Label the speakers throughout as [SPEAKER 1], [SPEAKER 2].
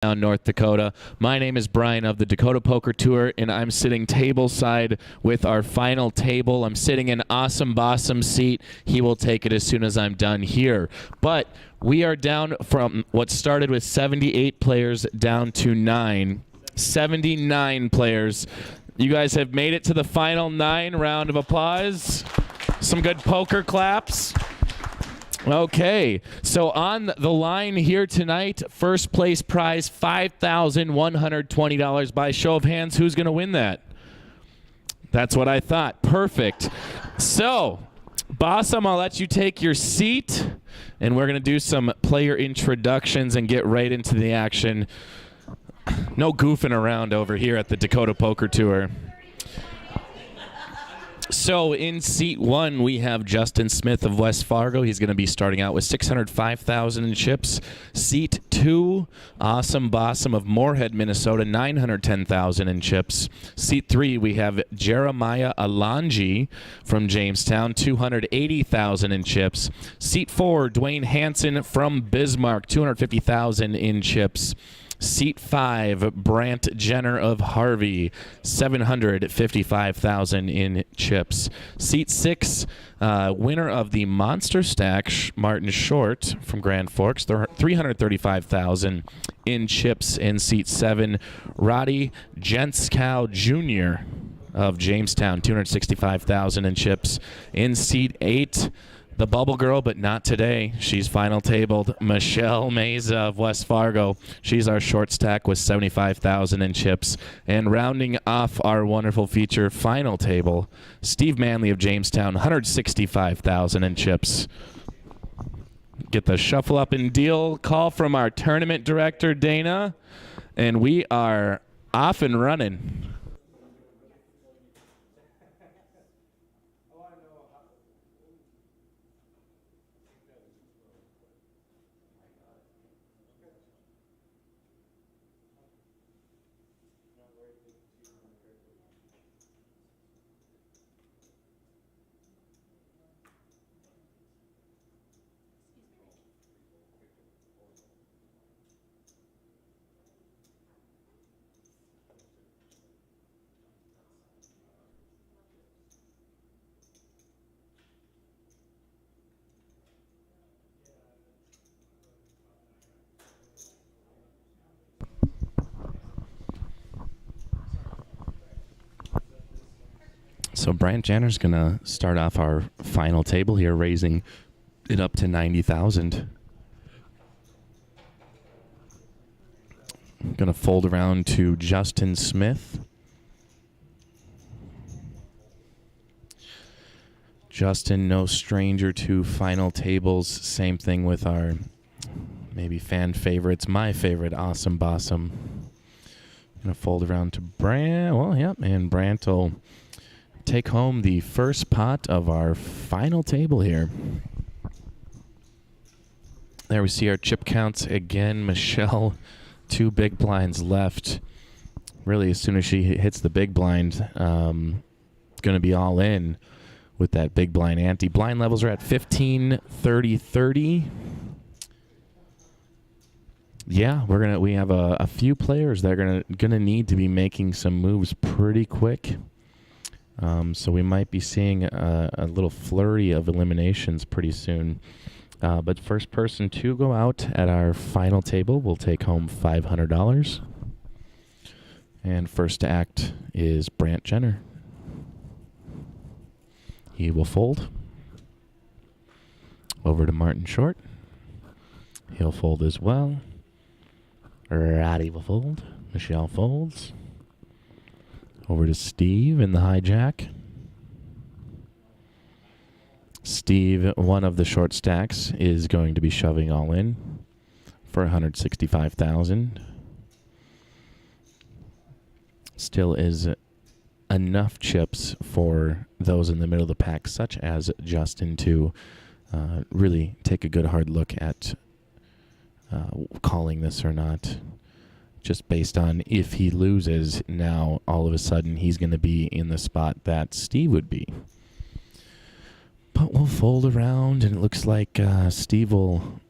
[SPEAKER 1] North Dakota. My name is Brian of the Dakota Poker Tour, and I'm sitting tableside with our final table. I'm sitting in Awesome Bossum seat. He will take it as soon as I'm done here. But we are down from what started with 78 players down to 79 players. You guys have made it to the final 9. Round of applause. Some good poker claps. Okay, so on the line here tonight, first place prize, $5,120. By show of hands, who's going to win that? That's what I thought. Perfect. So, Bossum, I'll let you take your seat, and we're going to do some player introductions and get right into the action. No goofing around over here at the Dakota Poker Tour. So in seat 1, we have Justin Smith of West Fargo. He's going to be starting out with $605,000 in chips. Seat 2, Awesome Bossum of Moorhead, Minnesota, $910,000 in chips. Seat 3, we have Jeremiah Alonji from Jamestown, $280,000 in chips. Seat 4, Dwayne Hansen from Bismarck, $250,000 in chips. Seat 5, Brant Jenner of Harvey, $755,000 in chips. Seat 6, winner of the Monster Stack, Martin Short from Grand Forks, $335,000 in chips. In Seat 7, Roddy Jenskow Jr. of Jamestown, $265,000 in chips. In Seat 8, the bubble girl, but not today. She's final tabled. Michelle Meza of West Fargo. She's our short stack with $75,000 in chips. And rounding off our wonderful feature final table, Steve Manley of Jamestown, $165,000 in chips. Get the shuffle up and deal call from our tournament director, Dana. And we are off and running. So Brant Jenner's going to start off our final table here, raising it up to $90,000. I'm going to fold around to Justin Smith. Justin, no stranger to final tables. Same thing with our maybe fan favorites. My favorite, Awesome Bossum. Going to fold around to Brant. Well, yep, and Brant will take home the first pot of our final table here. There we see our chip counts again. Michelle, 2 big blinds left. Really, as soon as she hits the big blind, going to be all in with that big blind ante. Blind levels are at 15, 30, 30. Yeah, we have a few players that are gonna need to be making some moves pretty quick. So we might be seeing a little flurry of eliminations pretty soon. But first person to go out at our final table will take home $500. And first to act is Brant Jenner. He will fold. Over to Martin Short. He'll fold as well. Roddy will fold. Michelle folds. Over to Steve in the hijack. Steve, one of the short stacks, is going to be shoving all in for $165,000. Still is enough chips for those in the middle of the pack, such as Justin, to really take a good hard look at calling this or not. Just based on if he loses, now all of a sudden he's going to be in the spot that Steve would be. But we'll fold around, and it looks like Steve will...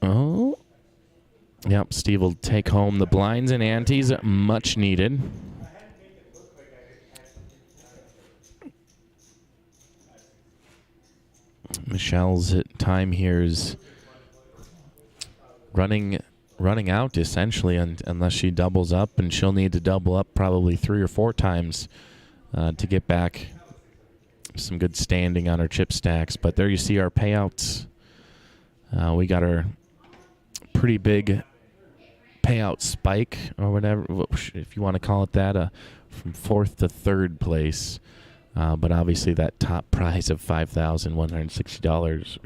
[SPEAKER 1] Oh, Yep, Steve will take home the blinds and antes, much needed. Michelle's time here is running out essentially, unless she doubles up, and she'll need to double up probably 3 or 4 times to get back some good standing on her chip stacks. But there you see our payouts. We got our pretty big payout spike, or whatever, if you want to call it that, from 4th to 3rd place. But obviously that top prize of $5,160.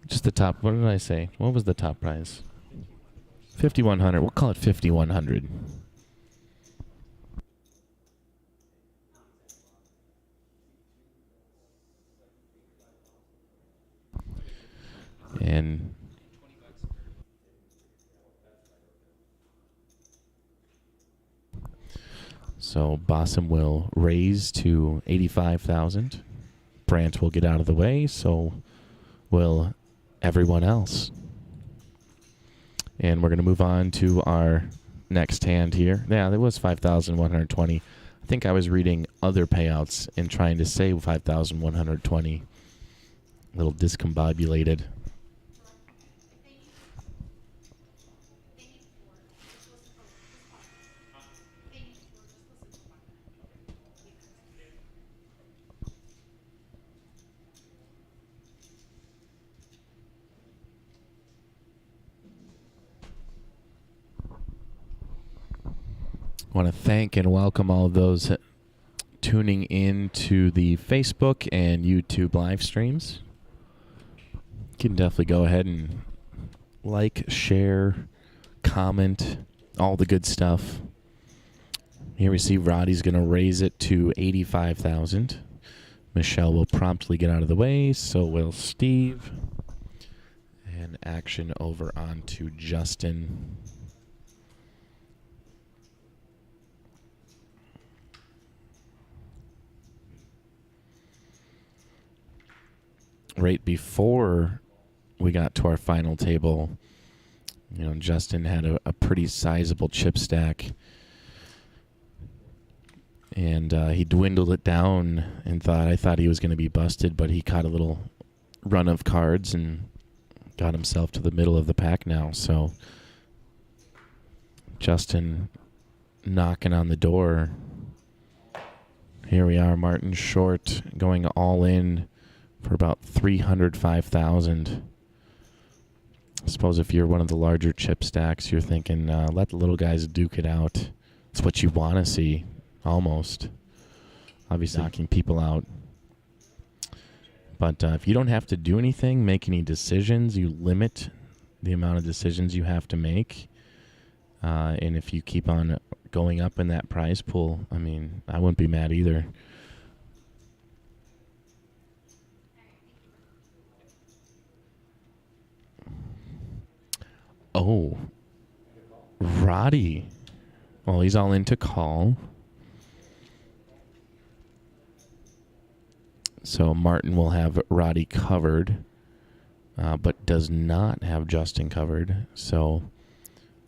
[SPEAKER 1] Just the top. What did I say? What was the top prize? 5,100. We'll call it 5,100. And so Bossum will raise to 85,000. Brant will get out of the way. So will everyone else. And we're going to move on to our next hand here. Yeah, there was 5,120. I think I was reading other payouts and trying to say 5,120. A little discombobulated. I want to thank and welcome all of those tuning in to the Facebook and YouTube live streams. You can definitely go ahead and like, share, comment, all the good stuff. Here we see Roddy's going to raise it to 85,000. Michelle will promptly get out of the way, so will Steve. And action over onto Justin. Right before we got to our final table, Justin had a pretty sizable chip stack. And he dwindled it down and I thought he was going to be busted, but he caught a little run of cards and got himself to the middle of the pack now. So Justin knocking on the door. Here we are, Martin Short going all in for about 305,000. I suppose if you're one of the larger chip stacks, you're thinking, let the little guys duke it out. It's what you want to see, almost. Obviously, knocking people out. But if you don't have to do anything, make any decisions, you limit the amount of decisions you have to make. And if you keep on going up in that prize pool, I mean, I wouldn't be mad either. Oh, Roddy. Well, he's all in to call. So Martin will have Roddy covered, but does not have Justin covered. So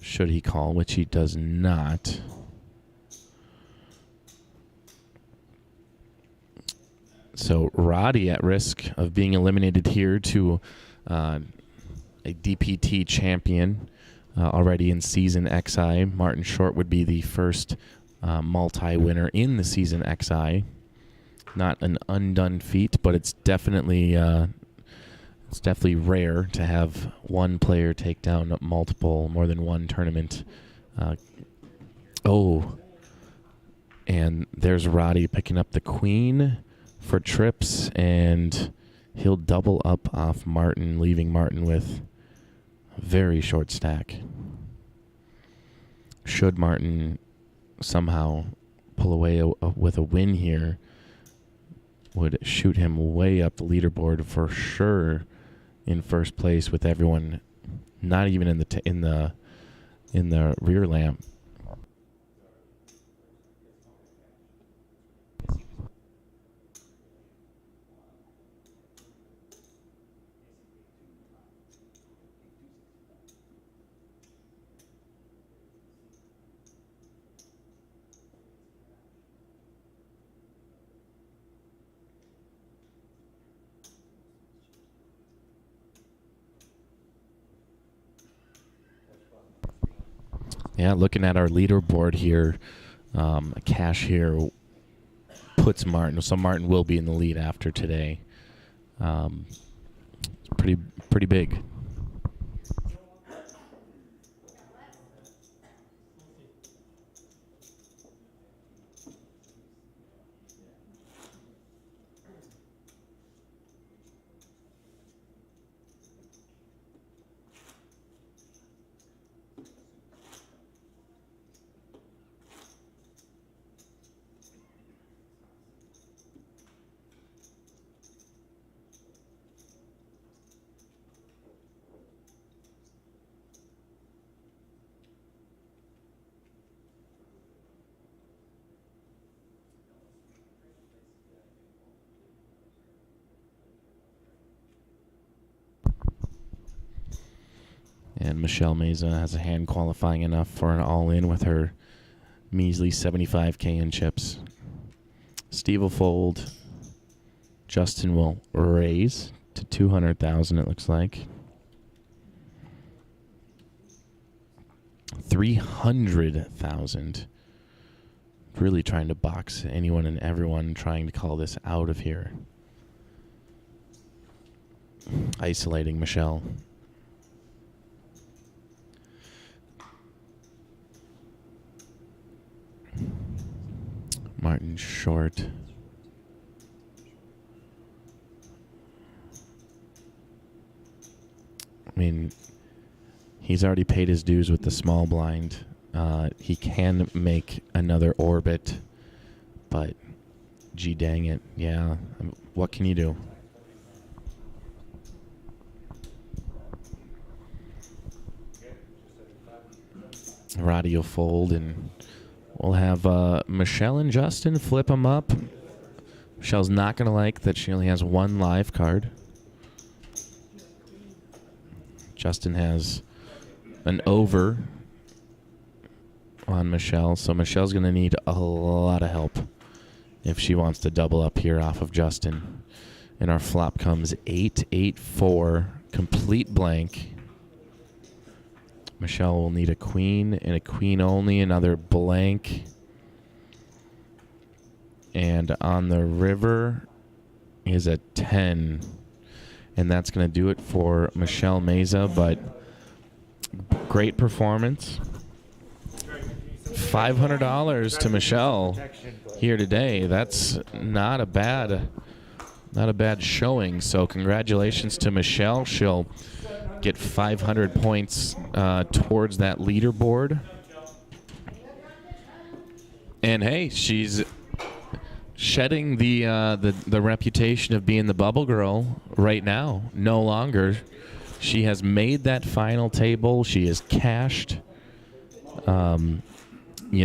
[SPEAKER 1] should he call, which he does not. So Roddy at risk of being eliminated here to a DPT champion already in Season XI. Martin Short would be the first multi-winner in the Season XI. Not an undone feat, but it's definitely rare to have one player take down more than one tournament. And there's Roddy picking up the queen for trips, and he'll double up off Martin, leaving Martin with a very short stack. Should Martin somehow pull away with a win here, would shoot him way up the leaderboard for sure in first place, with everyone not even in the rear lamp. Yeah, looking at our leaderboard here, cash here puts Martin. So Martin will be in the lead after today. It's pretty big. And Michelle Meza has a hand qualifying enough for an all-in with her measly $75K in chips. Steve will fold. Justin will raise to $200,000, it looks like. $300,000. Really trying to box anyone and everyone trying to call this out of here. Isolating Michelle. Martin short. I mean, he's already paid his dues with the small blind. He can make another orbit, but gee dang it. Yeah, what can you do? Roddy will fold, and we'll have Michelle and Justin flip them up. Michelle's not going to like that she only has one live card. Justin has an over on Michelle, so Michelle's going to need a lot of help if she wants to double up here off of Justin. And our flop comes 8-8-4, complete blank. Michelle will need a queen and a queen only, another blank. And on the river is a 10. And that's going to do it for Michelle Meza, but great performance. $500 to Michelle here today. That's not a bad showing. So congratulations to Michelle. She'll get 500 points towards that leaderboard. And hey, she's shedding the reputation of being the bubble girl right now. No longer. She has made that final table. She is cashed. You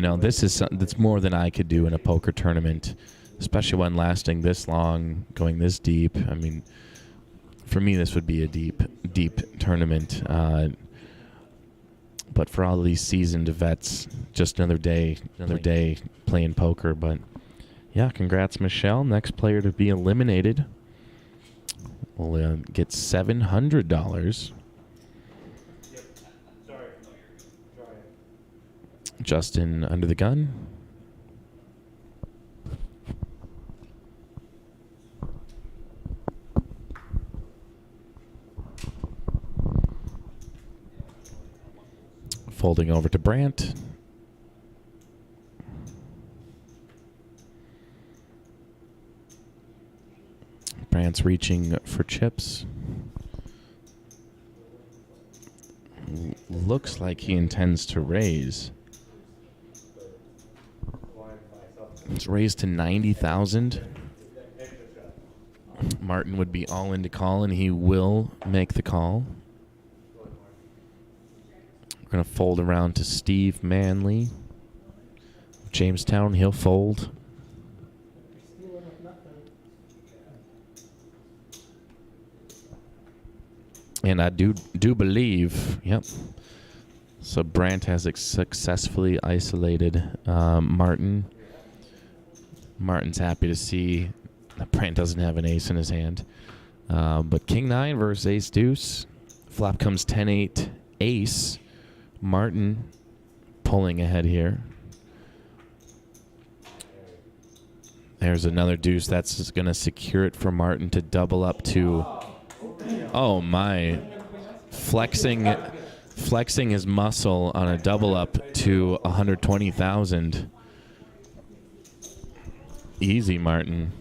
[SPEAKER 1] know, this is something that's more than I could do in a poker tournament, especially one lasting this long, going this deep. I mean, for me, this would be a deep tournament. But for all of these seasoned vets, just another day playing poker. But yeah, congrats, Michelle. Next player to be eliminated will get $700. Justin under the gun. Folding over to Brandt. Brandt's reaching for chips. Looks like he intends to raise. It's raised to 90,000. Martin would be all in to call, and he will make the call. We're going to fold around to Steve Manley. Jamestown, he'll fold. And I do believe, yep. So Brandt has successfully isolated Martin. Martin's happy to see that Brandt doesn't have an ace in his hand. But King 9 versus Ace Deuce. Flop comes 10-8 ace. Martin pulling ahead here. There's another deuce. That's going to secure it for Martin to double up to, oh my, flexing his muscle on a double up to 120,000. Easy, Martin.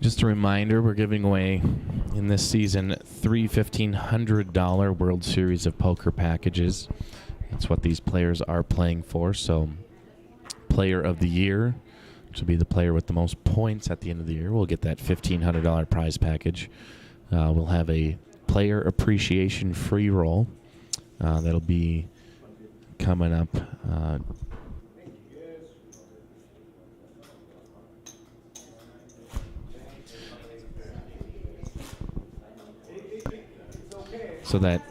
[SPEAKER 1] Just a reminder, we're giving away in this season 3 $1,500 World Series of Poker packages. That's what these players are playing for. So player of the year, which will be the player with the most points at the end of the year, will get that $1,500 prize package. We'll have a player appreciation free roll that'll be coming up so that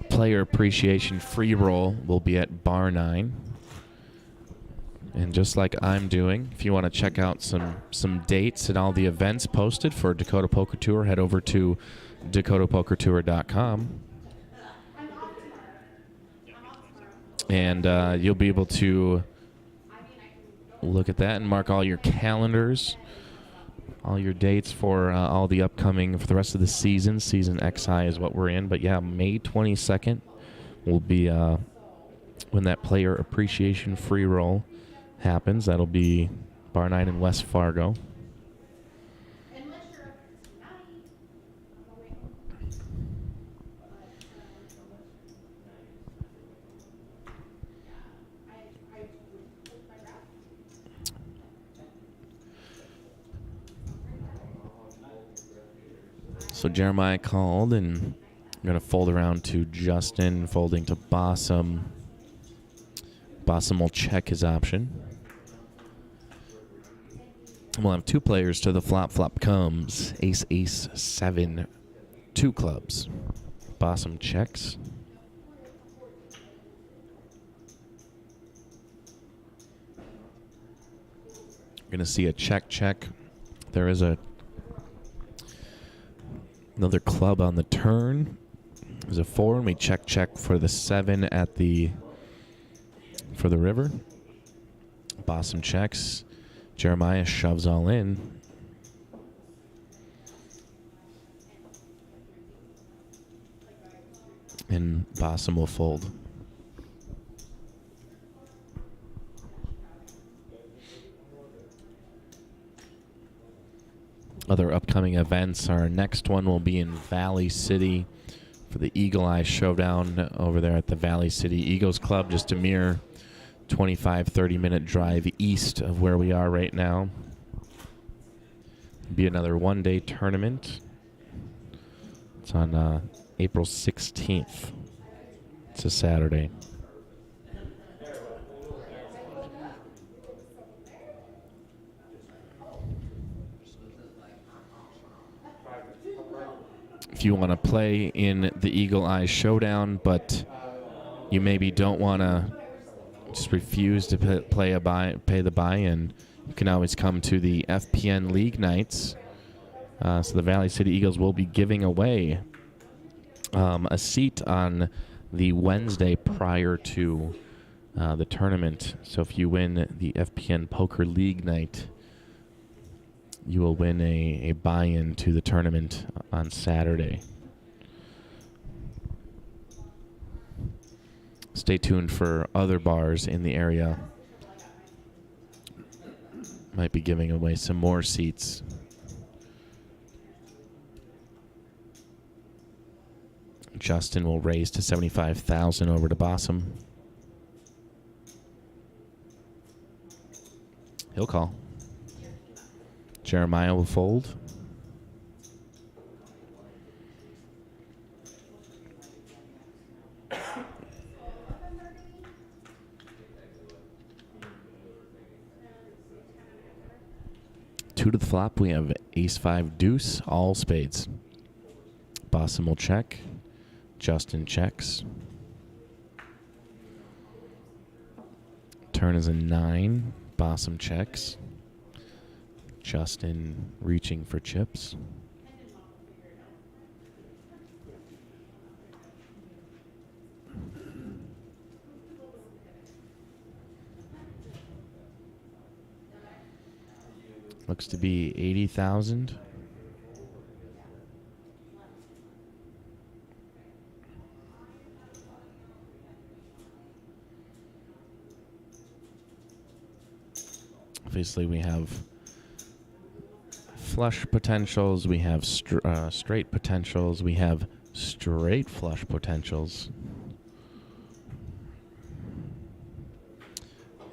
[SPEAKER 1] player appreciation free roll will be at bar 9. And just like I'm doing, if you want to check out some dates and all the events posted for Dakota Poker Tour, head over to dakotapokertour.com. And you'll be able to look at that and mark all your calendars, all your dates for all the upcoming, for the rest of the season. Season XI is what we're in. But yeah, May 22nd will be when that player appreciation free roll happens. That'll be bar 9 in West Fargo. So Jeremiah called, and I'm going to fold around to Justin, folding to Bossum. Bossum will check his option. And we'll have two players to the flop. Flop comes ace, ace, 7, 2 clubs. Bossum checks. We're going to see a check, check. There is another club on the turn. There's a 4, and we check, check for the 7 for the river. Bossum checks. Jeremiah shoves all in. And Bossum will fold. Other upcoming events, our next one will be in Valley City for the Eagle Eye Showdown over there at the Valley City Eagles Club, just a mere 25-30 minute drive east of where we are right now. Be another one-day tournament. It's on April 16th. It's a Saturday. If you want to play in the Eagle Eye Showdown, but you maybe don't want to, just refuse to pay the buy-in, you can always come to the FPN League nights. So the Valley City Eagles will be giving away a seat on the Wednesday prior to the tournament. So if you win the FPN Poker League night, you will win a buy-in to the tournament on Saturday. Stay tuned for other bars in the area. Might be giving away some more seats. Justin will raise to 75,000 over to Bossum. He'll call. Jeremiah will fold. Two to the flop, we have ace-5 deuce, all spades. Bossum will check. Justin checks. Turn is a 9. Bossum checks. Justin reaching for chips. Looks to be 80,000. Obviously, we have flush potentials. We have straight potentials. We have straight flush potentials.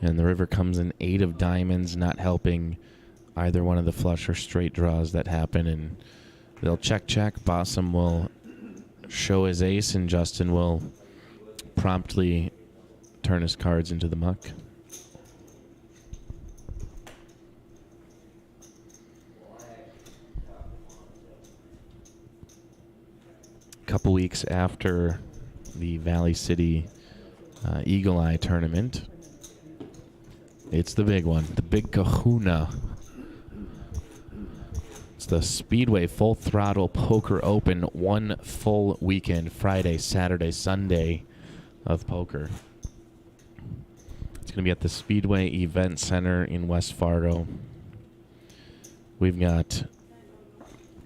[SPEAKER 1] And the river comes in 8 of diamonds, not helping either one of the flush or straight draws that happen. And they'll check. Bossum will show his ace, and Justin will promptly turn his cards into the muck. A couple weeks after the Valley City Eagle Eye tournament, it's the big one, the big kahuna. It's the Speedway Full Throttle Poker Open, 1 full weekend, Friday, Saturday, Sunday of poker. It's going to be at the Speedway Event Center in West Fargo. We've got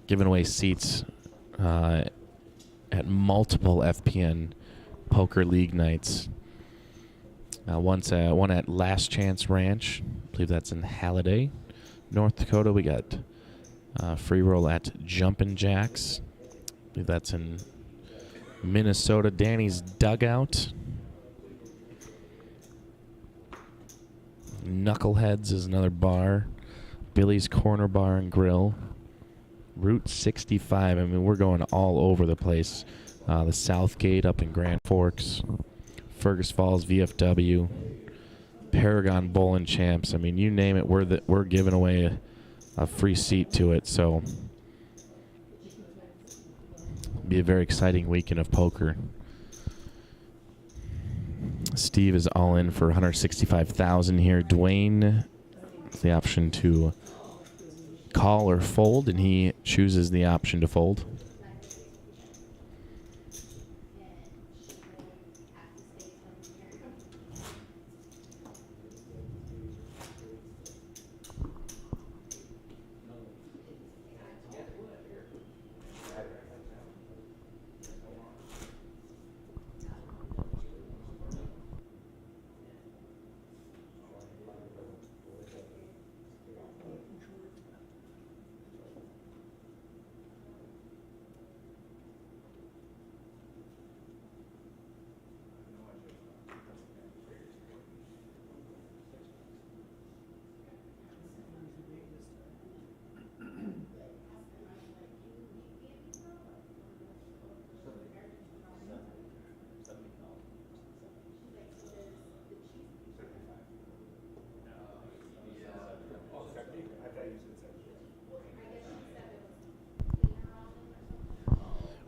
[SPEAKER 1] given away seats at multiple FPN Poker League nights. One at Last Chance Ranch. I believe that's in Halliday, North Dakota. We got free roll at Jumpin' Jacks. I believe that's in Minnesota. Danny's Dugout. Knuckleheads is another bar. Billy's Corner Bar and Grill. Route 65. I mean, we're going all over the place. The Southgate up in Grand Forks. Fergus Falls, VFW, Paragon Bowling Champs. I mean, you name it, we're giving away a free seat to it. So, it'll be a very exciting weekend of poker. Steve is all in for 165,000 here. Dwayne has the option to call or fold, and he chooses the option to fold.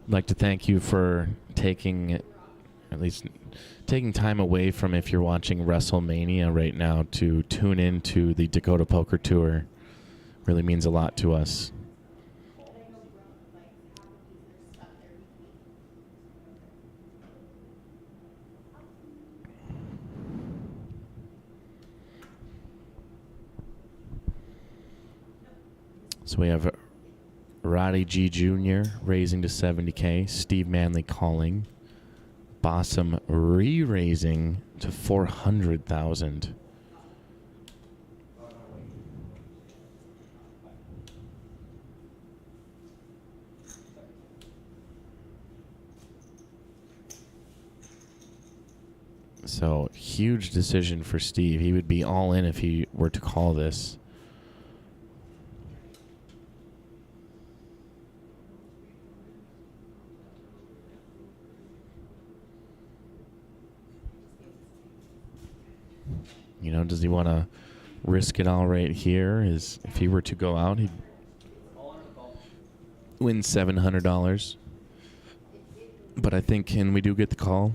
[SPEAKER 1] I'd like to thank you for taking time away from, if you're watching WrestleMania right now, to tune in to the Dakota Poker Tour. Really means a lot to us. So we have Roddy G. Jr. raising to 70K. Steve Manley calling. Bossum re-raising to 400,000. So, huge decision for Steve. He would be all in if he were to call this. You know, does he want to risk it all right here? If he were to go out, he'd win $700. But I think, we do get the call.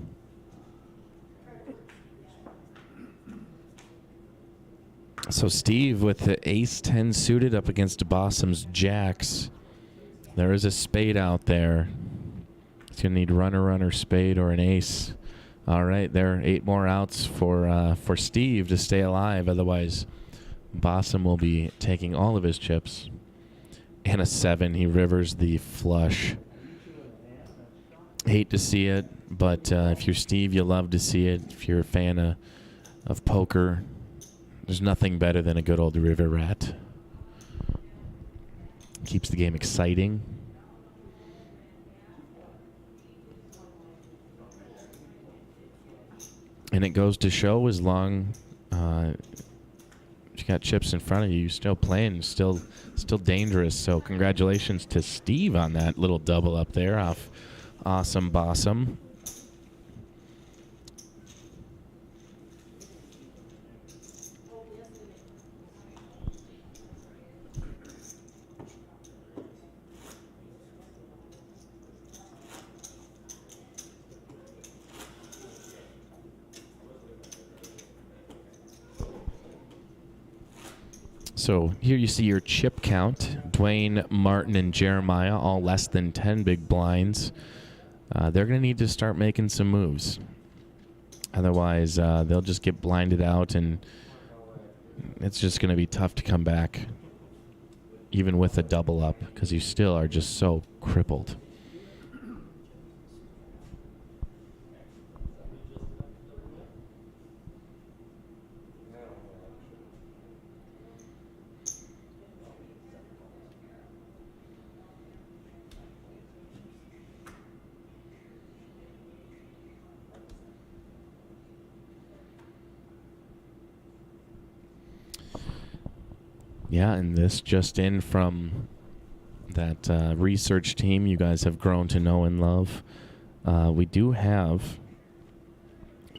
[SPEAKER 1] So Steve with the ace-10 suited up against Bossum's jacks. There is a spade out there. He's going to need runner, spade, or an ace. All right, there are 8 more outs for Steve to stay alive. Otherwise, Bossum will be taking all of his chips. And a 7. He rivers the flush. Hate to see it, but if you're Steve, you love to see it. If you're a fan of poker, there's nothing better than a good old river rat. Keeps the game exciting. And it goes to show, as long as you got chips in front of you, you're still playing, still dangerous. So congratulations to Steve on that little double up there off Awesome Bossum. So here you see your chip count. Dwayne, Martin, and Jeremiah, all less than 10 big blinds. They're going to need to start making some moves. Otherwise, they'll just get blinded out, and it's just going to be tough to come back, even with a double up, because you still are just so crippled. Yeah, and this just in from that research team you guys have grown to know and love. We do have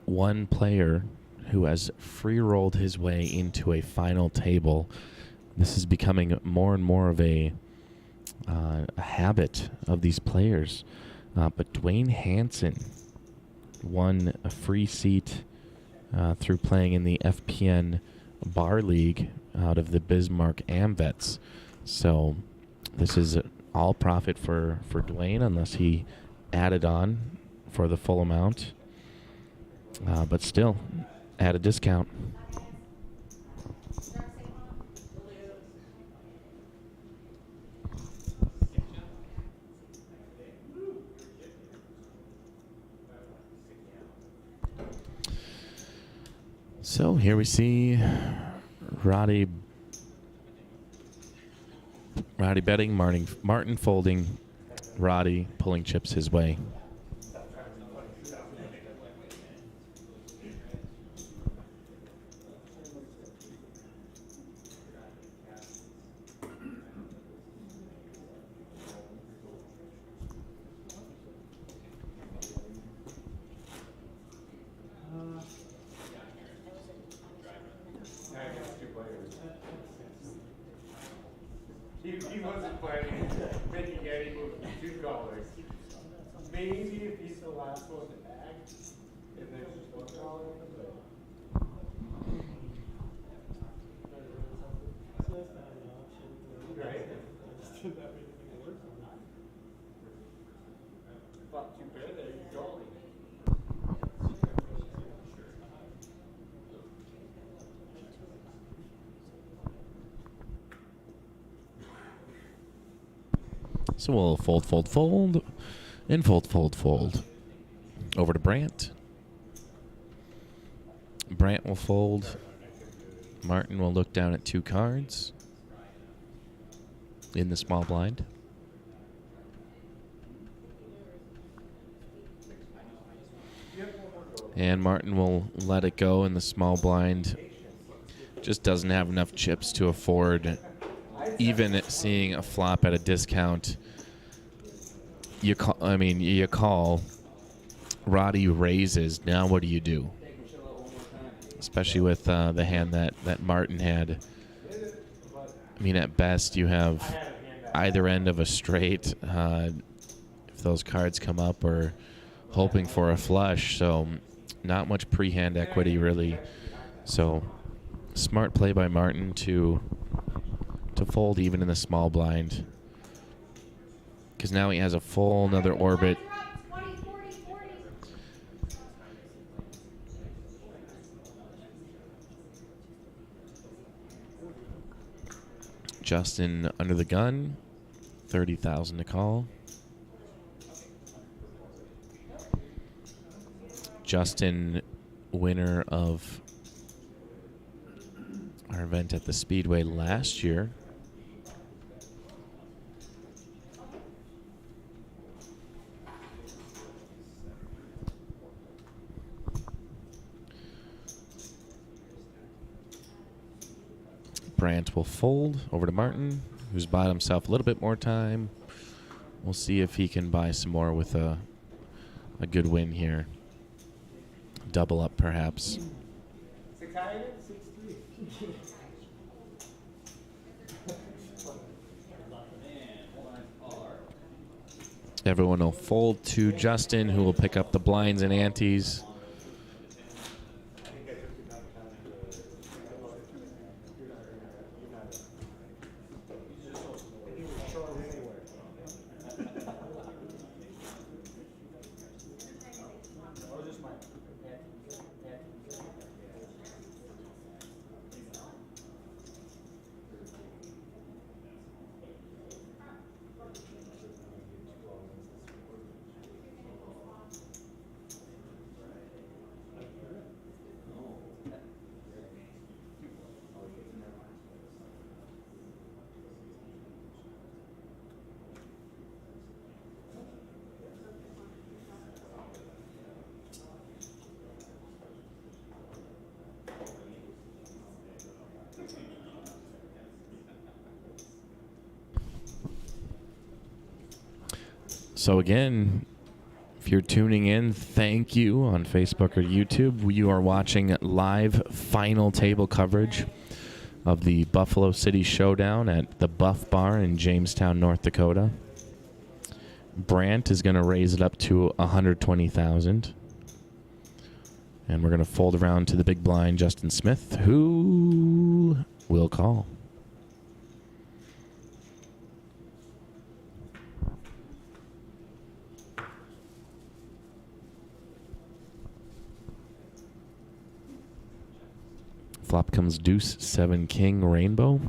[SPEAKER 1] one player who has free-rolled his way into a final table. This is becoming more and more of a habit of these players. But Dwayne Hansen won a free seat through playing in the FPN Bar League out of the Bismarck Amvets. So this is all profit for Dwayne, unless he added on for the full amount. But still, at a discount. So here we see Roddy betting, Martin folding, Roddy pulling chips his way.
[SPEAKER 2] He wasn't planning making any move to $2. Maybe if he's the last one to bag, and then just $1, but. Right? Fuck too bad there, you go.
[SPEAKER 1] So we'll fold, and fold. Over to Brant. Brant will fold. Martin will look down at 2 cards in the small blind. And Martin will let it go in the small blind. Just doesn't have enough chips to afford even seeing a flop at a discount. You call. Roddy raises. Now what do? especially with the hand that Martin had. I mean, at best, you have either end of a straight if those cards come up, or hoping for a flush. So not much pre-hand equity, really. So smart play by Martin to fold even in the small blind, because now he has a full another orbit. Justin under the gun, 30,000 to call. Justin, winner of our event at the Speedway last year. Brandt will fold over to Martin, who's bought himself a little bit more time. We'll see if he can buy some more with a good win here. Double up, perhaps.
[SPEAKER 2] 6-3.
[SPEAKER 1] Everyone will fold to Justin, who will pick up the blinds and antes. So again, if you're tuning in, thank you on Facebook or YouTube. You are watching live final table coverage of the Buffalo City Showdown at the Buff Bar in Jamestown, North Dakota. Brandt is going to raise it up to 120,000. And we're going to fold around to the big blind, Justin Smith, who will call. Flop comes deuce, 7 king, rainbow.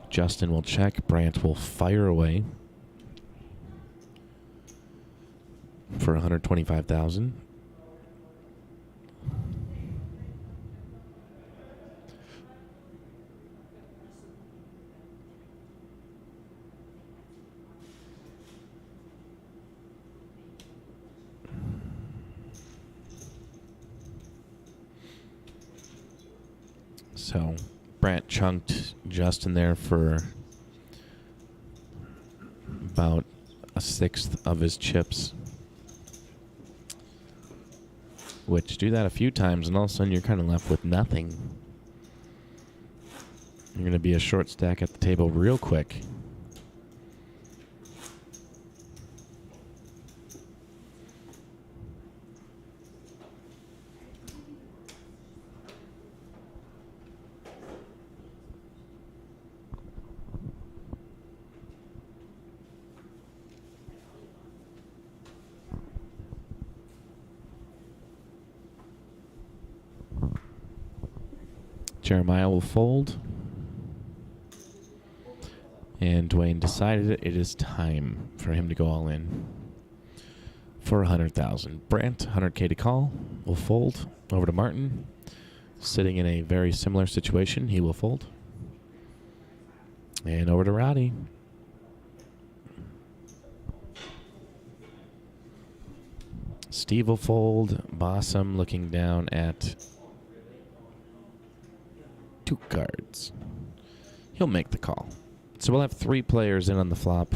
[SPEAKER 1] Justin will check. Brandt will fire away for 125,000. So Brandt chunked Justin there for about a sixth of his chips, which do that a few times and all of a sudden you're kind of left with nothing. You're going to be a short stack at the table real quick. Jeremiah will fold. And Dwayne decided it is time for him to go all in for 100,000. Brandt, 100K to call, will fold over to Martin. Sitting in a very similar situation, he will fold. And over to Roddy. Steve will fold. Bossum looking down at 2 cards. He'll make the call. So we'll have 3 players in on the flop.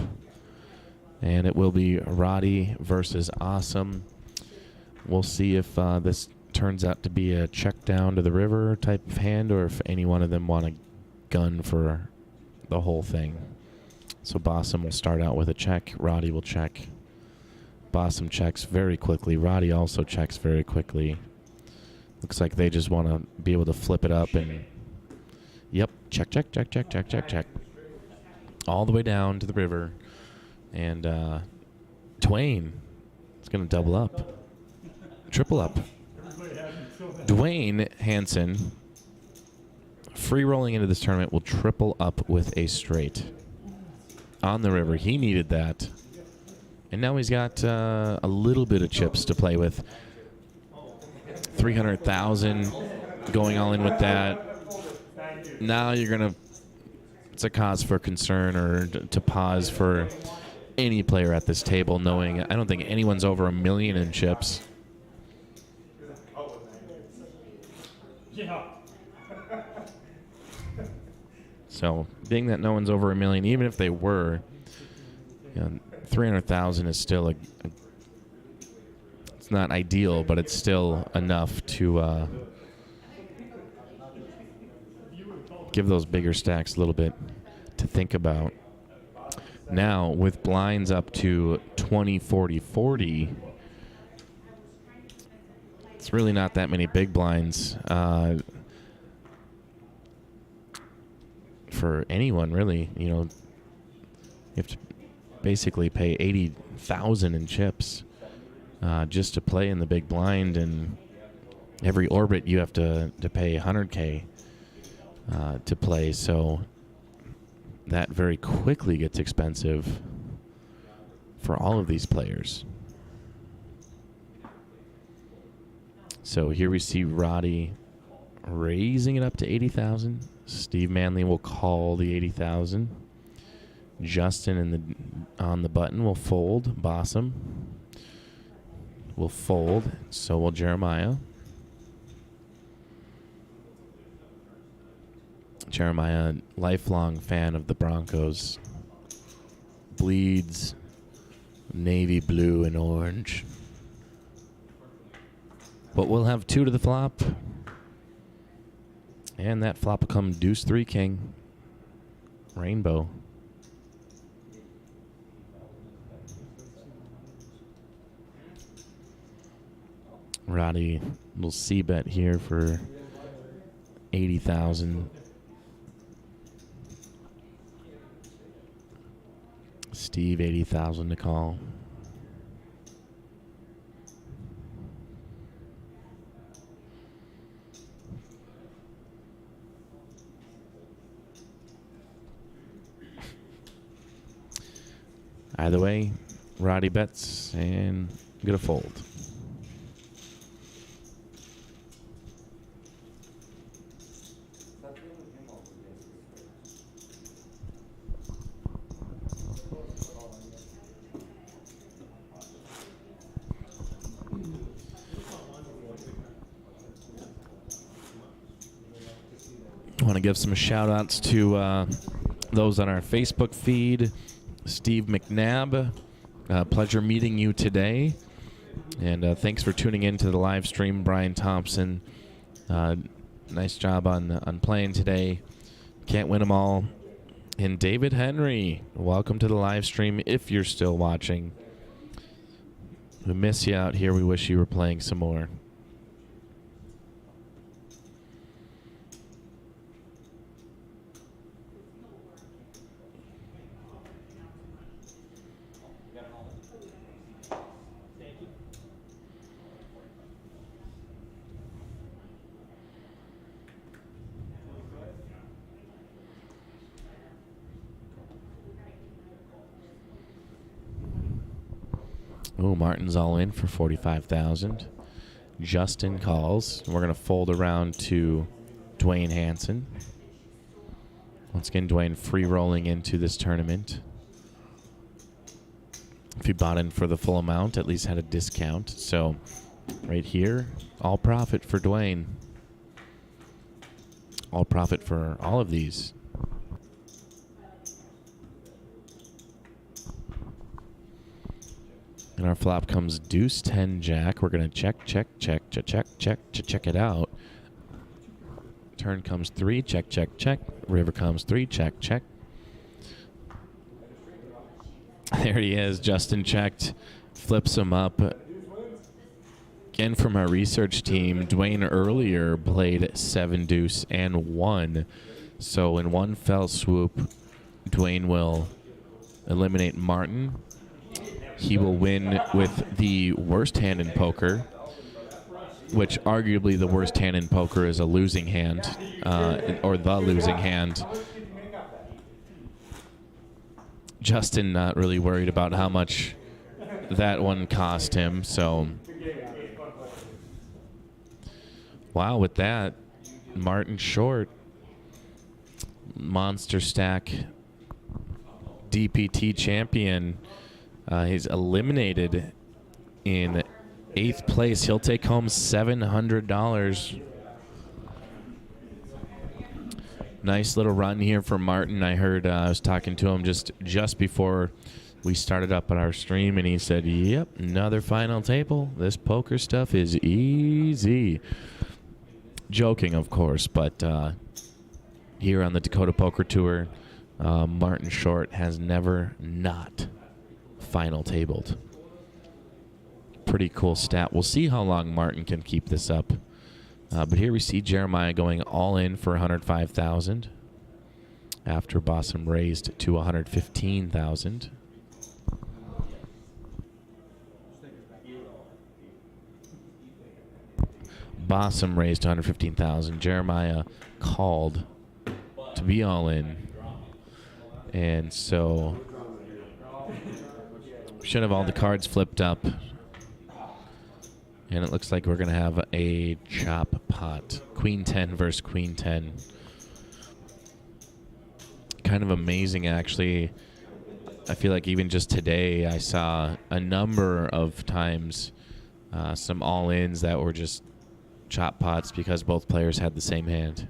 [SPEAKER 1] And it will be Roddy versus Awesome. We'll see if this turns out to be a check down to the river type of hand, or if any one of them want a gun for the whole thing. So Bossum will start out with a check. Roddy will check. Bossum checks very quickly. Roddy also checks very quickly. Looks like they just want to be able to flip it up and, yep, check, check, check, check, check, check, check. All the way down to the river. And Dwayne is going to double up. Triple up. Dwayne Hansen, free rolling into this tournament, will triple up with a straight on the river. He needed that. And now he's got a little bit of chips to play with. 300,000 going all in with that. Now you're going to, it's a cause for concern or to pause for any player at this table, knowing I don't think anyone's over $1 million in chips. So, being that no one's over $1 million, even if they were, 300,000 is still it's not ideal, but it's still enough to give those bigger stacks a little bit to think about. Now, with blinds up to 20, 40, 40, it's really not that many big blinds for anyone, really. You have to basically pay 80,000 in chips just to play in the big blind, and every orbit you have to pay 100K to play. So that very quickly gets expensive for all of these players. So here we see Roddy raising it up to 80,000. Steve Manley will call the 80,000. Justin on the button will fold. Bossum will fold. So will Jeremiah. Jeremiah, lifelong fan of the Broncos. Bleeds navy blue and orange. But we'll have 2 to the flop. And that flop will come deuce 3 king. Rainbow. Roddy will c-bet here for 80,000. Steve, 80,000 to call. Either way, Roddy bets and get a fold. I want to give some shout outs to those on our Facebook feed. Steve McNabb, pleasure meeting you today. And thanks for tuning in to the live stream. Brian Thompson, nice job on playing today. Can't win them all. And David Henry, welcome to the live stream if you're still watching. We miss you out here. We wish you were playing some more. Oh, Martin's all in for 45,000. Justin calls. We're going to fold around to Dwayne Hansen. Once again, Dwayne free rolling into this tournament. If he bought in for the full amount, at least had a discount. So right here, all profit for Dwayne. All profit for all of these. And our flop comes deuce 10 jack. We're going to check it out. Turn comes 3, check. River comes 3, check. There he is. Justin checked, flips him up. Again, from our research team, Dwayne earlier played 7 deuce and 1. So in one fell swoop, Dwayne will eliminate Martin. He will win with the worst hand in poker, which arguably the worst hand in poker is a losing hand, or the losing hand. Justin not really worried about how much that one cost him, so wow, with that, Martin Short, Monster Stack DPT champion. He's eliminated in 8th place. He'll take home $700. Nice little run here for Martin. I heard I was talking to him just before we started up on our stream, and he said, yep, another final table. This poker stuff is easy. Joking, of course, but here on the Dakota Poker Tour, Martin Short has never not final tabled. Pretty cool stat. We'll see how long Martin can keep this up. But here we see Jeremiah going all in for $105,000 after Bossum raised to $115,000. Bossum raised $115,000. Jeremiah called to be all in. And so should have all the cards flipped up. And it looks like we're going to have a chop pot. Queen 10 versus Queen 10. Kind of amazing, actually. I feel like even just today I saw a number of times some all-ins that were just chop pots because both players had the same hand.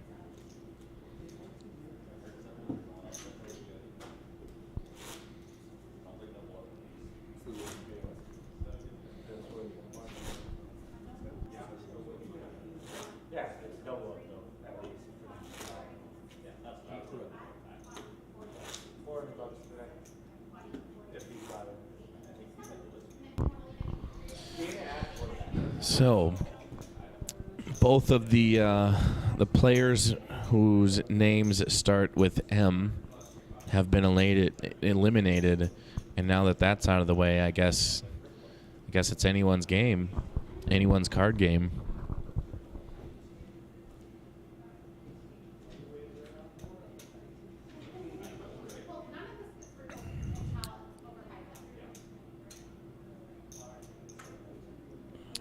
[SPEAKER 1] So, both of the players whose names start with M have been eliminated, and now that that's out of the way, I guess it's anyone's game, anyone's card game.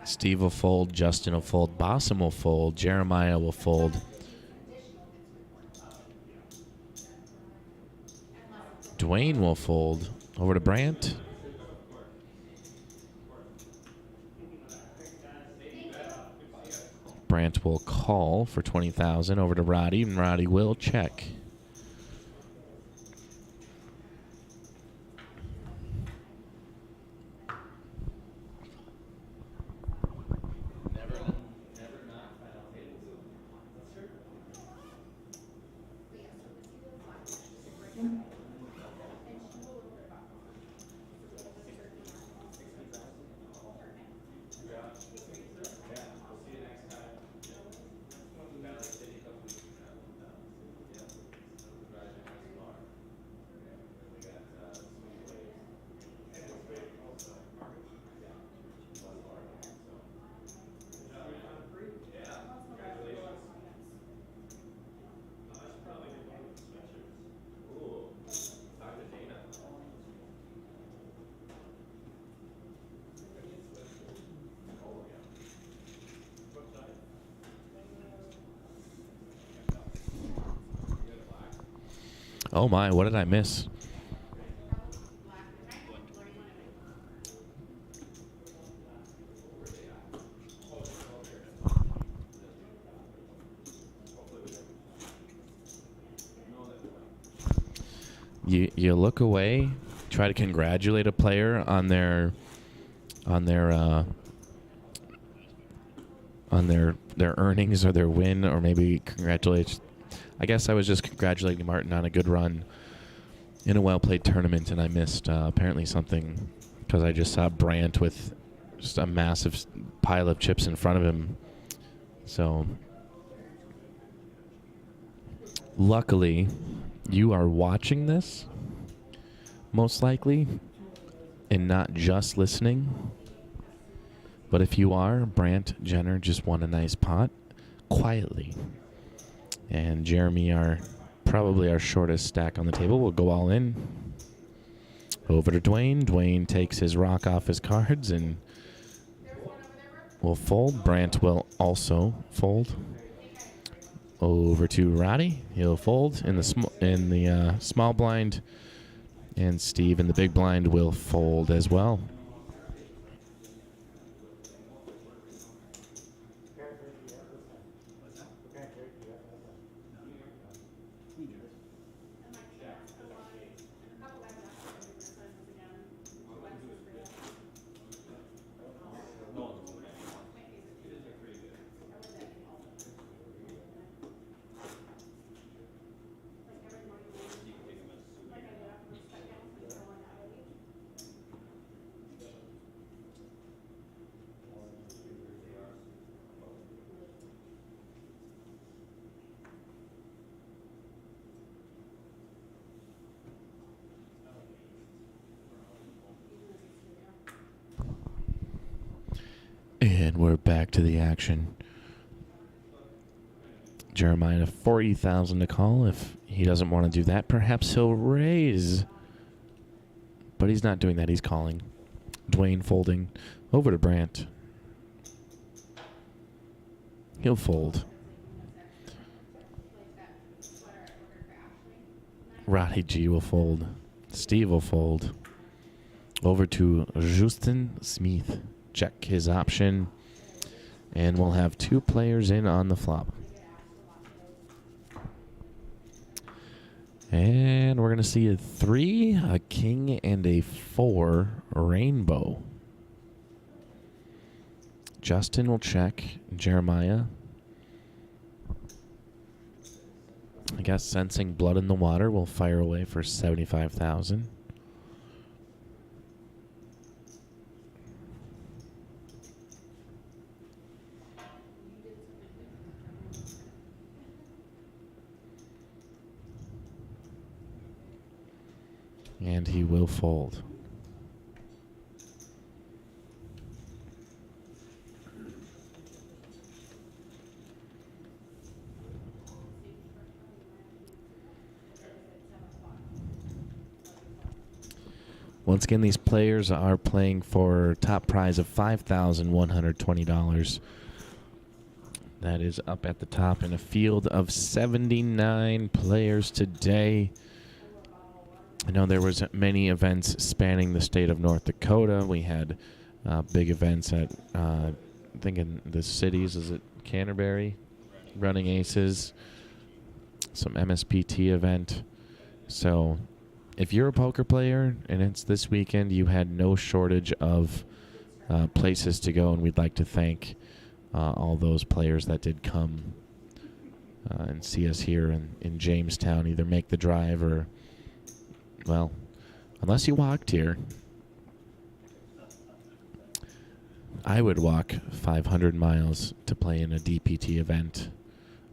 [SPEAKER 1] Steve will fold, Justin will fold, Bossum will fold, Jeremiah will fold. Dwayne will fold. Over to Brandt. Brandt will call for $20,000 over to Roddy, and Roddy will check. Oh my, what did I miss? You look away, try to congratulate a player on their on their earnings or their win, or maybe congratulate. I guess I was just congratulating Martin on a good run in a well-played tournament, and I missed apparently something because I just saw Brandt with just a massive pile of chips in front of him. So luckily, you are watching this, most likely, and not just listening. But if you are, Brandt Jenner just won a nice pot quietly. And Jeremy, probably our shortest stack on the table, will go all in. Over to Dwayne. Dwayne takes his rock off his cards and will fold. Brandt will also fold. Over to Roddy. He'll fold in the small blind. And Steve in the big blind will fold as well. And we're back to the action. Jeremiah, 40,000 to call. If he doesn't want to do that, perhaps he'll raise. But he's not doing that. He's calling. Dwayne folding. Over to Brandt. He'll fold. Roddy G will fold. Steve will fold. Over to Justin Smith. Check his option. And we'll have two players in on the flop. And we're going to see a 3, a king, and a 4 rainbow. Justin will check. Jeremiah, I guess, sensing blood in the water, will fire away for 75,000. And he will fold. Once again, these players are playing for top prize of $5,120. That is up at the top in a field of 79 players today. I know there was many events spanning the state of North Dakota. We had big events at, I think in the cities, is it Canterbury? Running Aces, some MSPT event. So if you're a poker player and it's this weekend, you had no shortage of places to go, and we'd like to thank all those players that did come and see us here in Jamestown, either make the drive or, well, unless you walked here, I would walk 500 miles to play in a DPT event,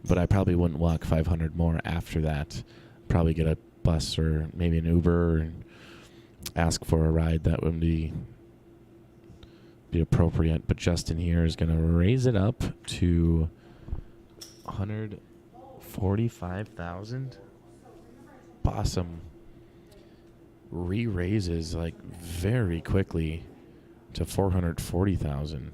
[SPEAKER 1] but I probably wouldn't walk 500 more after that. Probably get a bus or maybe an Uber and ask for a ride. That would be appropriate. But Justin here is going to raise it up to 145,000. Possum re-raises like very quickly to 440,000.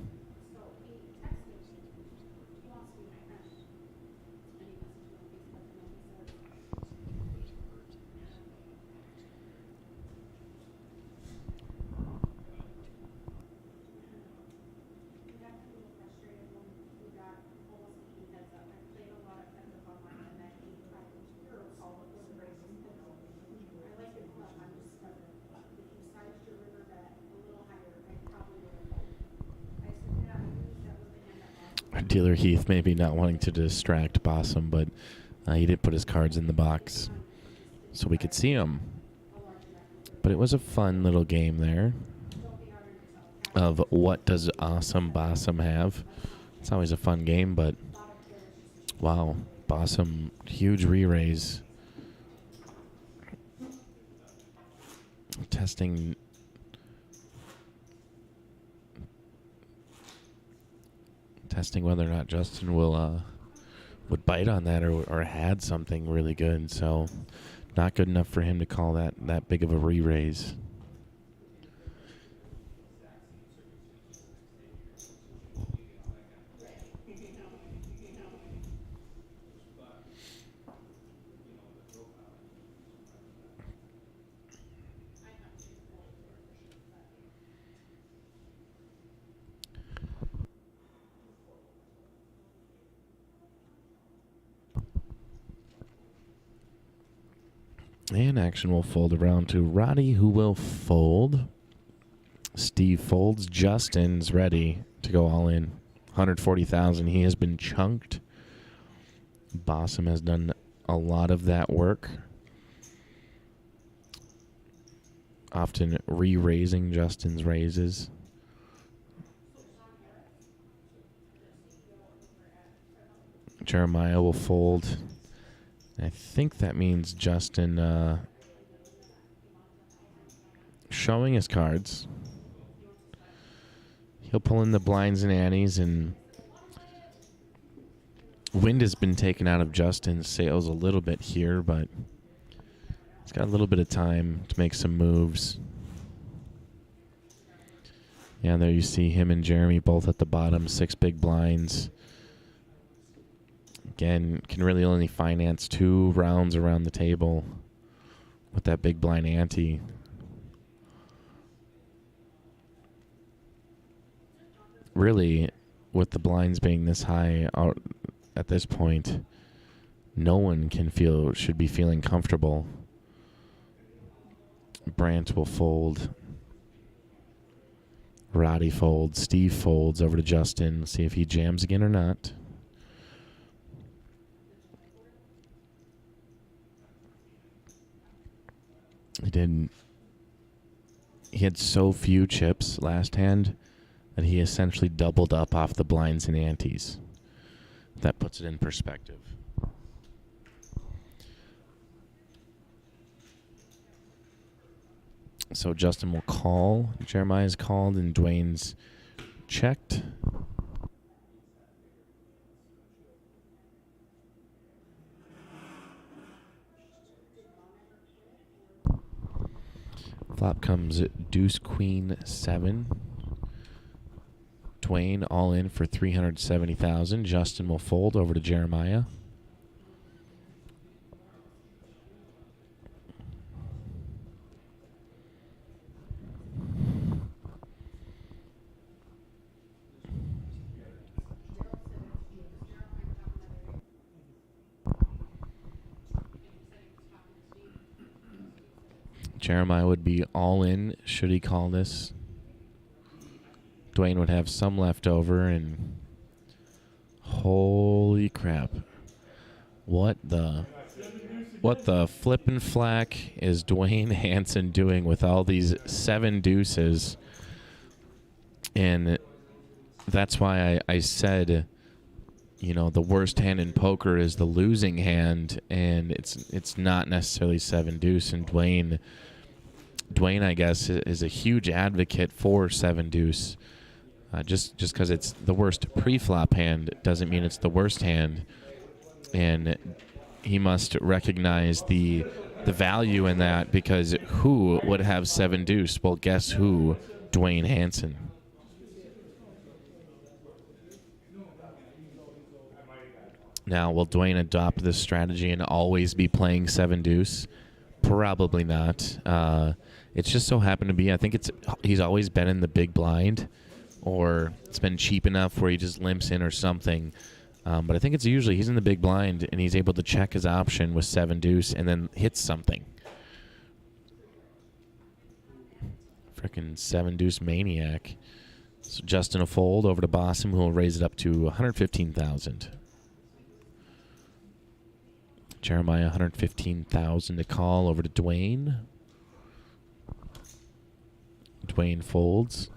[SPEAKER 1] Dealer Heath maybe not wanting to distract Bossum, but he did put his cards in the box so we could see them. But it was a fun little game there of what does Awesome Bossum have. It's always a fun game, but wow, Bossum, huge re-raise. Testing whether or not Justin will would bite on that or had something really good. So not good enough for him to call that big of a re-raise. And action will fold around to Roddy, who will fold. Steve folds. Justin's ready to go all in. 140,000. He has been chunked. Bossum has done a lot of that work. Often re-raising Justin's raises. Jeremiah will fold. I think that means Justin showing his cards. He'll pull in the blinds and antes, and wind has been taken out of Justin's sails a little bit here, but he's got a little bit of time to make some moves. Yeah, there you see him and Jeremy both at the bottom, 6 big blinds. Again, can really only finance 2 rounds around the table with that big blind ante. Really, with the blinds being this high out at this point, no one should be feeling comfortable. Brant will fold. Roddy folds. Steve folds over to Justin. See if he jams again or not. He had so few chips last hand that he essentially doubled up off the blinds and antes. That puts it in perspective. So Justin will call. Jeremiah's called and Dwayne's checked. Flop comes deuce queen 7. Dwayne all in for 370,000. Justin will fold over to Jeremiah. Jeremiah would be all in should he call this. Dwayne would have some left over, and holy crap. What the flippin' flack is Dwayne Hansen doing with all these 7 deuces? And that's why I said, you know, the worst hand in poker is the losing hand, and it's not necessarily 7 deuce. And Dwayne, I guess, is a huge advocate for 7 deuce. Just because it's the worst pre-flop hand doesn't mean it's the worst hand, and he must recognize the value in that, because who would have 7 deuce? Well, guess who? Dwayne Hansen. Now, will Dwayne adopt this strategy and always be playing 7 deuce? Probably not. It's just so happened to be, I think he's always been in the big blind, or it's been cheap enough where he just limps in or something. But I think it's usually he's in the big blind and he's able to check his option with 7 deuce and then hits something. Frickin' 7 deuce maniac. So Justin a fold over to Bossum, who will raise it up to 115,000. Jeremiah 115,000 to call over to Dwayne. Dwayne folds.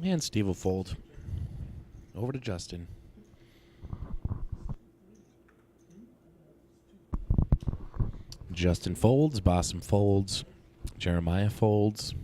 [SPEAKER 1] And Steve will fold over to Justin. Justin folds, Bossum folds, Jeremiah folds.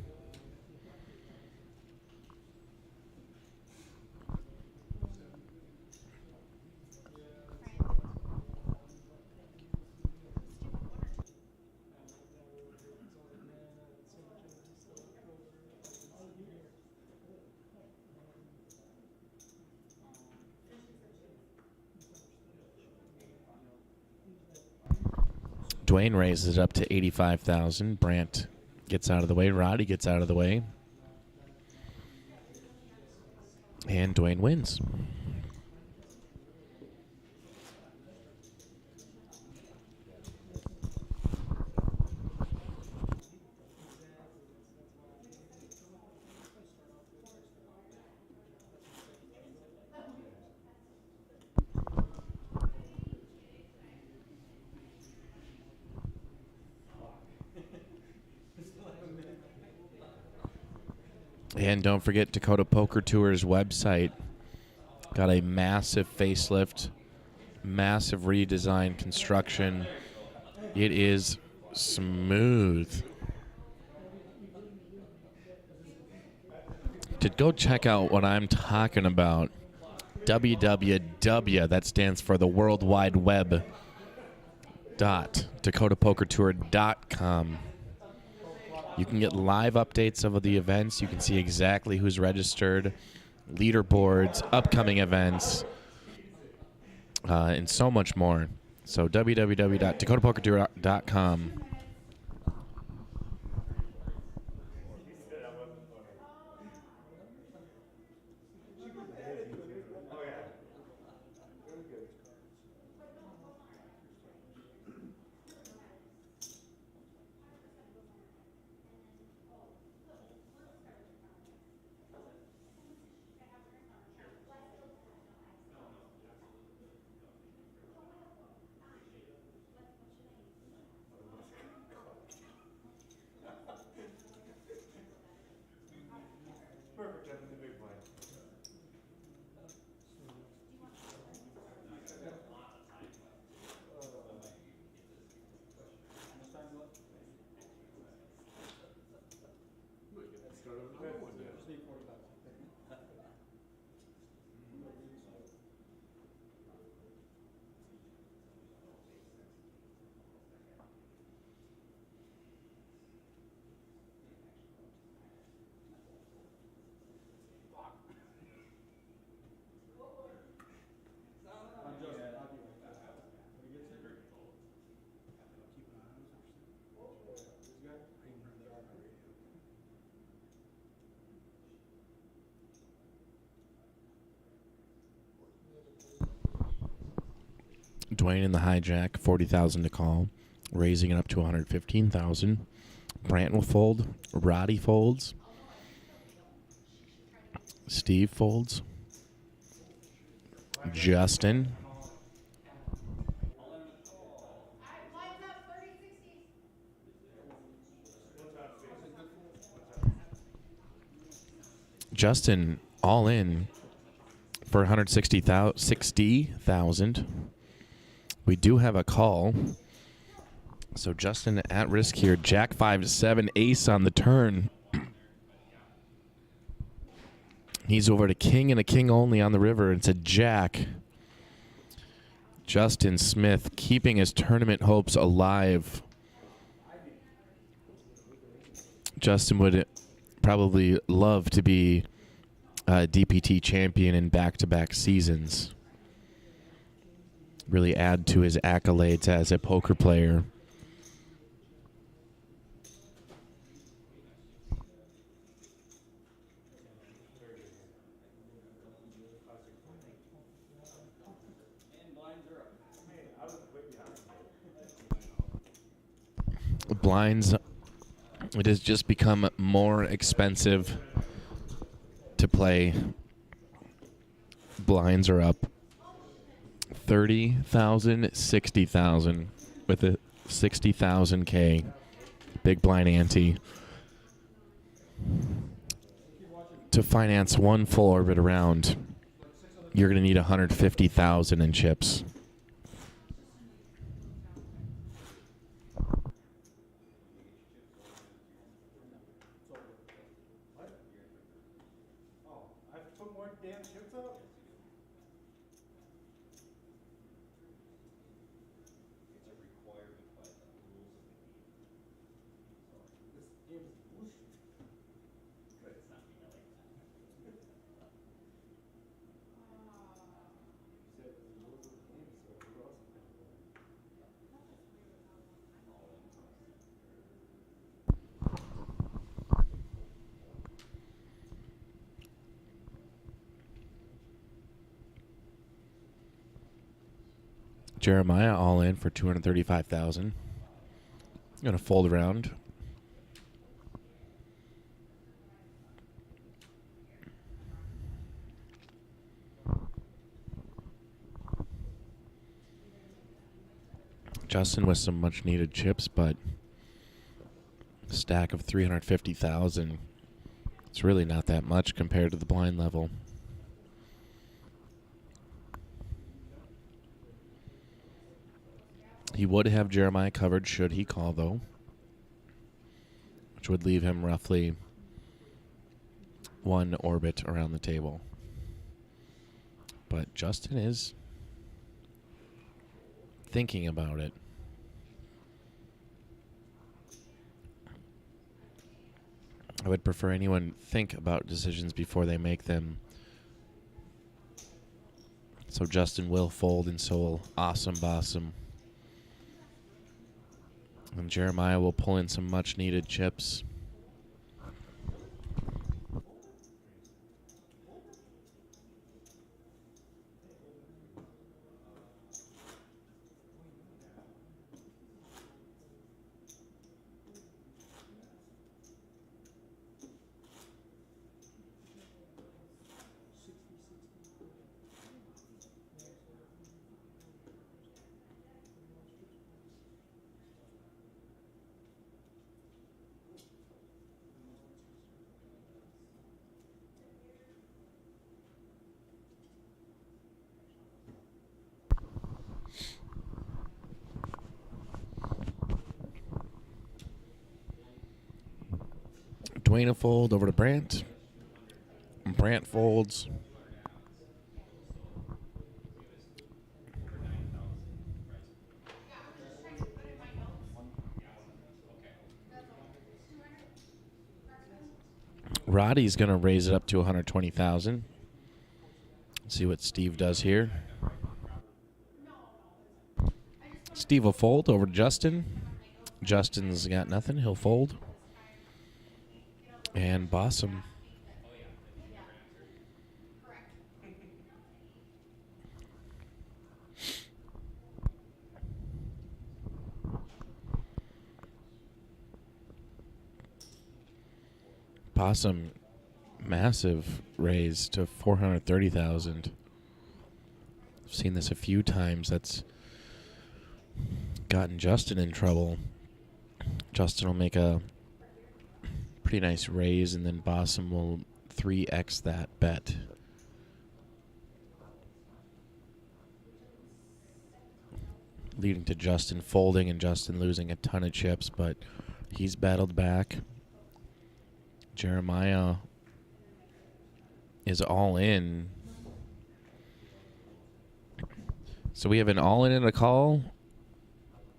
[SPEAKER 1] Dwayne raises it up to 85,000. Brandt gets out of the way. Roddy gets out of the way. And Dwayne wins. And don't forget Dakota Poker Tour's website. Got a massive facelift, massive redesign construction. It is smooth. To go check out what I'm talking about, www, that stands for the World Wide Web, .dakotapokertour.com. You can get live updates of the events. You can see exactly who's registered, leaderboards, upcoming events, and so much more. So www.dakotapokertour.com. Dwayne in the hijack, 40,000 to call, raising it up to 115,000. Brant will fold. Roddy folds. Steve folds. Justin. Justin all in for 160,000. We do have a call. So Justin at risk here. Jack 5-7, ace on the turn. He's over to king and a king only on the river. It's a jack. Justin Smith keeping his tournament hopes alive. Justin would probably love to be a DPT champion in back-to-back seasons. Really add to his accolades as a poker player. Blinds, it has just become more expensive to play. Blinds are up 30,000, 60,000 with a 60,000K big blind ante to finance one full orbit around. You're going to need 150,000 in chips. Jeremiah all in for 235,000. Gonna fold around. Justin with some much needed chips, but a stack of 350,000. It's really not that much compared to the blind level. He would have Jeremiah covered should he call, though, which would leave him roughly one orbit around the table. But Justin is thinking about it. I would prefer anyone think about decisions before they make them. So Justin will fold, and so will Awesome Bossum. And Jeremiah will pull in some much-needed chips. Dwayne a fold over to Brant. Brant folds. Roddy's going to raise it up to 120,000. See what Steve does here. Steve will fold over to Justin. Justin's got nothing. He'll fold. And Bossum. Possum, massive raise to 430,000. I've seen this a few times. That's gotten Justin in trouble. Justin will make a pretty nice raise, and then Possum will 3x that bet. Leading to Justin folding and Justin losing a ton of chips, but he's battled back. Jeremiah is all in. So we have an all in and a call.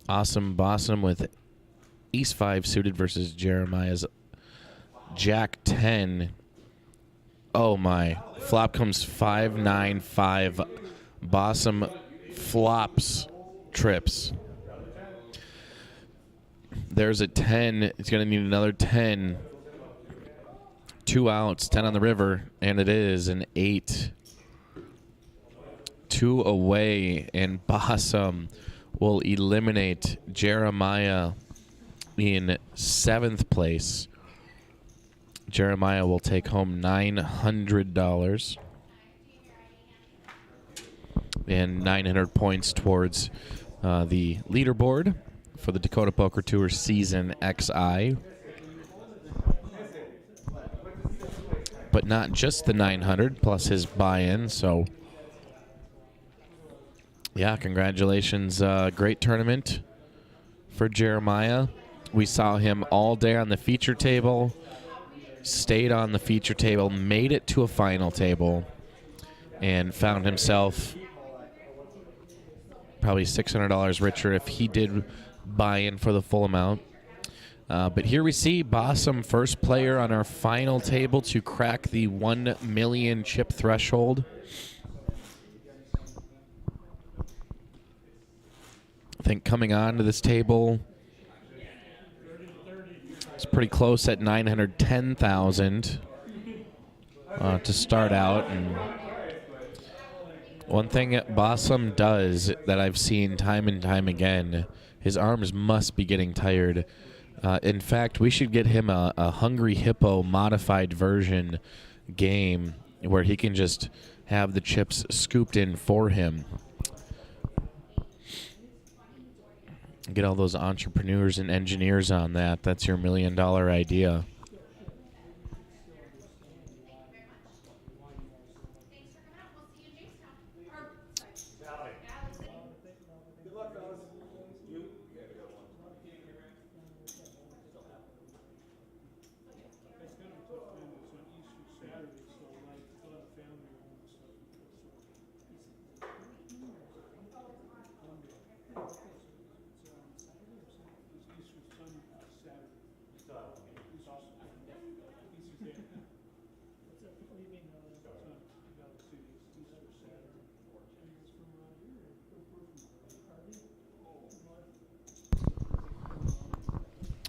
[SPEAKER 1] Awesome Bossum with Ace 5 suited versus Jeremiah's Jack 10. Oh my. Flop comes 5-9-5. Bossum flops trips. There's a 10. It's going to need another 10. 2 outs, 10 on the river, and it is an 8. 2 away, and Bossum will eliminate Jeremiah in 7th place. Jeremiah will take home $900 and 900 points towards the leaderboard for the Dakota Poker Tour Season XI. But not just the 900 plus his buy-in, so yeah, congratulations. Great tournament for Jeremiah. We saw him all day on the feature table, stayed on the feature table, made it to a final table, and found himself probably $600 richer if he did buy in for the full amount. But here we see Bossum, first player on our final table to crack the 1 million chip threshold. I think coming on to this table, it's pretty close at 910,000 to start out. And one thing that Bossum does that I've seen time and time again, his arms must be getting tired. In fact, we should get him a Hungry Hippo modified version game where he can just have the chips scooped in for him. Get all those entrepreneurs and engineers on that. That's your $1 million idea.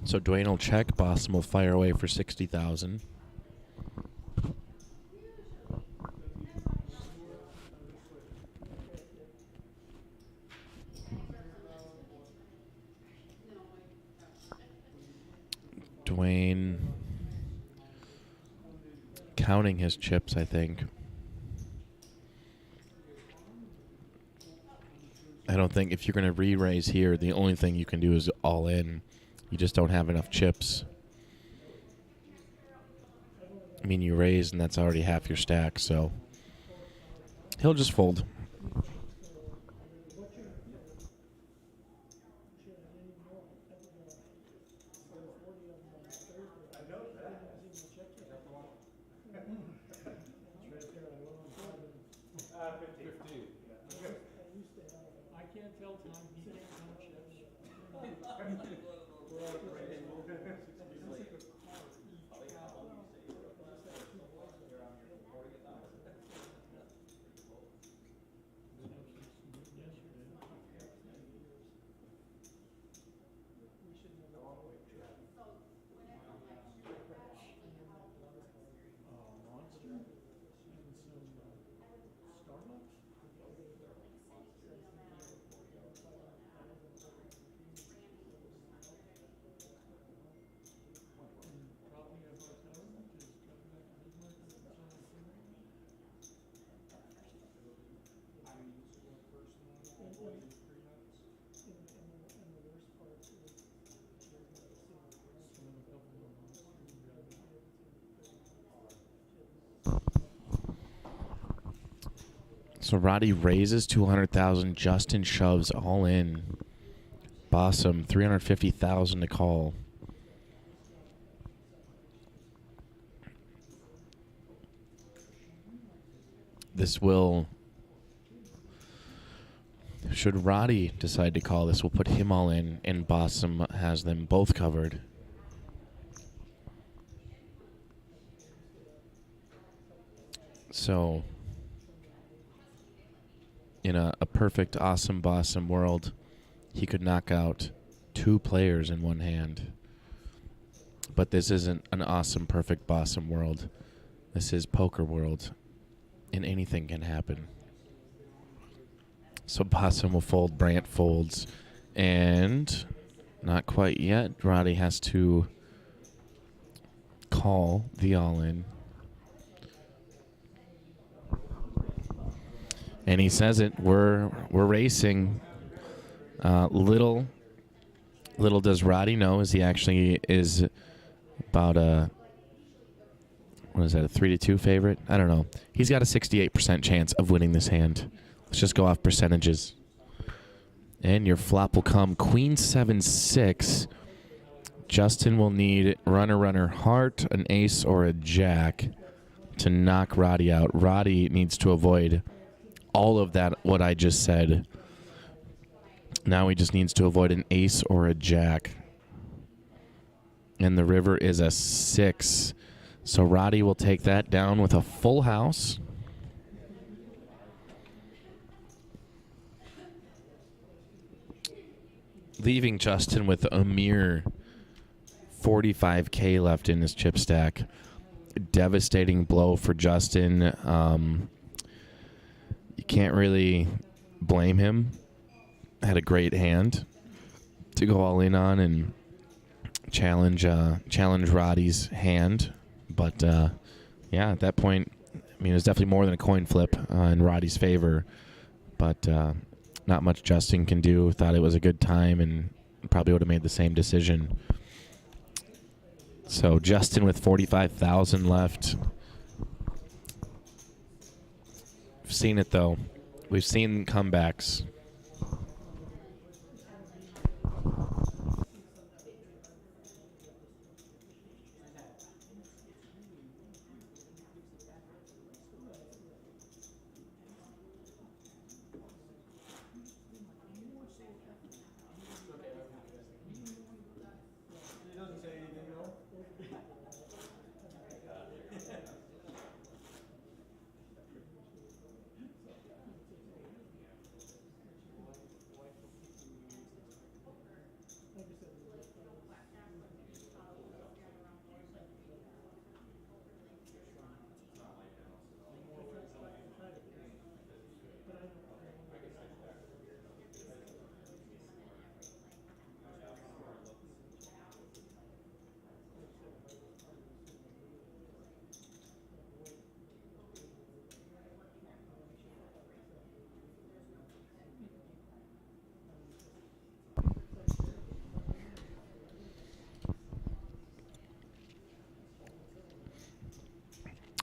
[SPEAKER 1] So Dwayne will check. Bossum will fire away for 60,000. Dwayne counting his chips, I think. I don't think if you're going to re-raise here, the only thing you can do is all in. You just don't have enough chips. I mean, you raise, and that's already half your stack, so he'll just fold. So Roddy raises 200,000. Justin shoves all in. Bossum 350,000 to call. This will, should Roddy decide to call, this will put him all in, and Bossum has them both covered. So, in a perfect, awesome Bossum world, he could knock out 2 players in one hand. But this isn't an awesome, perfect Bossum world. This is poker world, and anything can happen. So Bossum will fold, Brant folds, and not quite yet. Roddy has to call the all-in. And he says it. We're racing. Little does Roddy know is he actually is about a 3-2 favorite? I don't know. He's got a 68% chance of winning this hand. Let's just go off percentages. And your flop will come Queen 7-6. Justin will need runner, heart, an ace, or a jack to knock Roddy out. Roddy needs to avoid all of that, what I just said. Now he just needs to avoid an ace or a jack. And the river is a 6. So Roddy will take that down with a full house. Leaving Justin with a mere 45K left in his chip stack. Devastating blow for Justin. You can't really blame him. Had a great hand to go all in on and challenge Roddy's hand. But, yeah, at that point, I mean, it was definitely more than a coin flip in Roddy's favor. But not much Justin can do. Thought it was a good time and probably would have made the same decision. So Justin with 45,000 left. We've seen it, though. We've seen comebacks.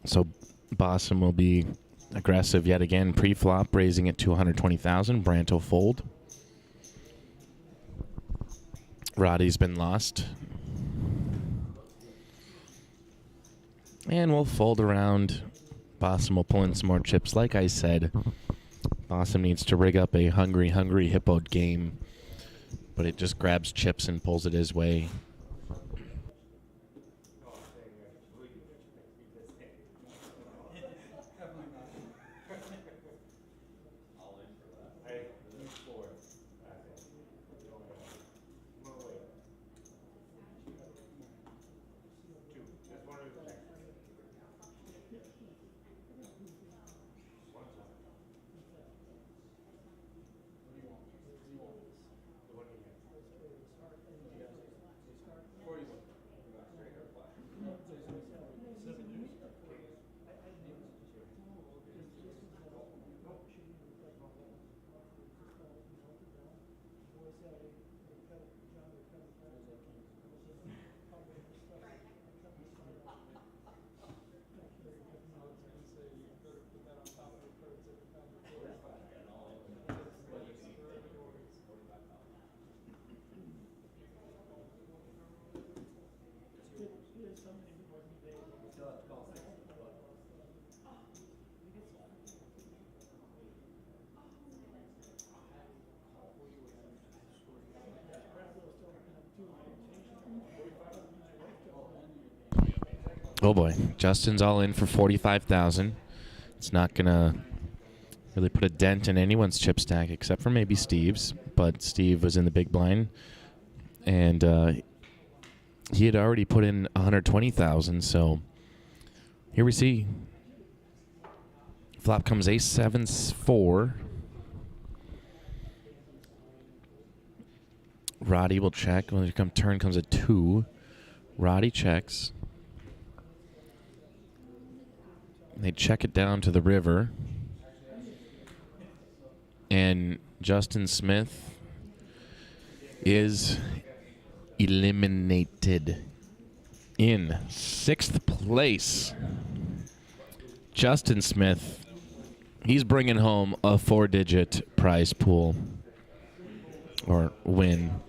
[SPEAKER 1] So Bossum will be aggressive yet again. Pre-flop, raising it to 120,000. Brant will fold. Roddy's been lost. And we'll fold around. Bossum will pull in some more chips. Like I said, Bossum needs to rig up a hungry hippoed game. But it just grabs chips and pulls it his way. Oh boy, Justin's all in for 45,000. It's not gonna really put a dent in anyone's chip stack except for maybe Steve's. But Steve was in the big blind, and he had already put in 120,000. So here we see. Flop comes ace 7-4. Roddy will check. When turn comes a 2. Roddy checks. They check it down to the river. And Justin Smith is eliminated in 6th place. Justin Smith, he's bringing home a 4-digit prize pool or win.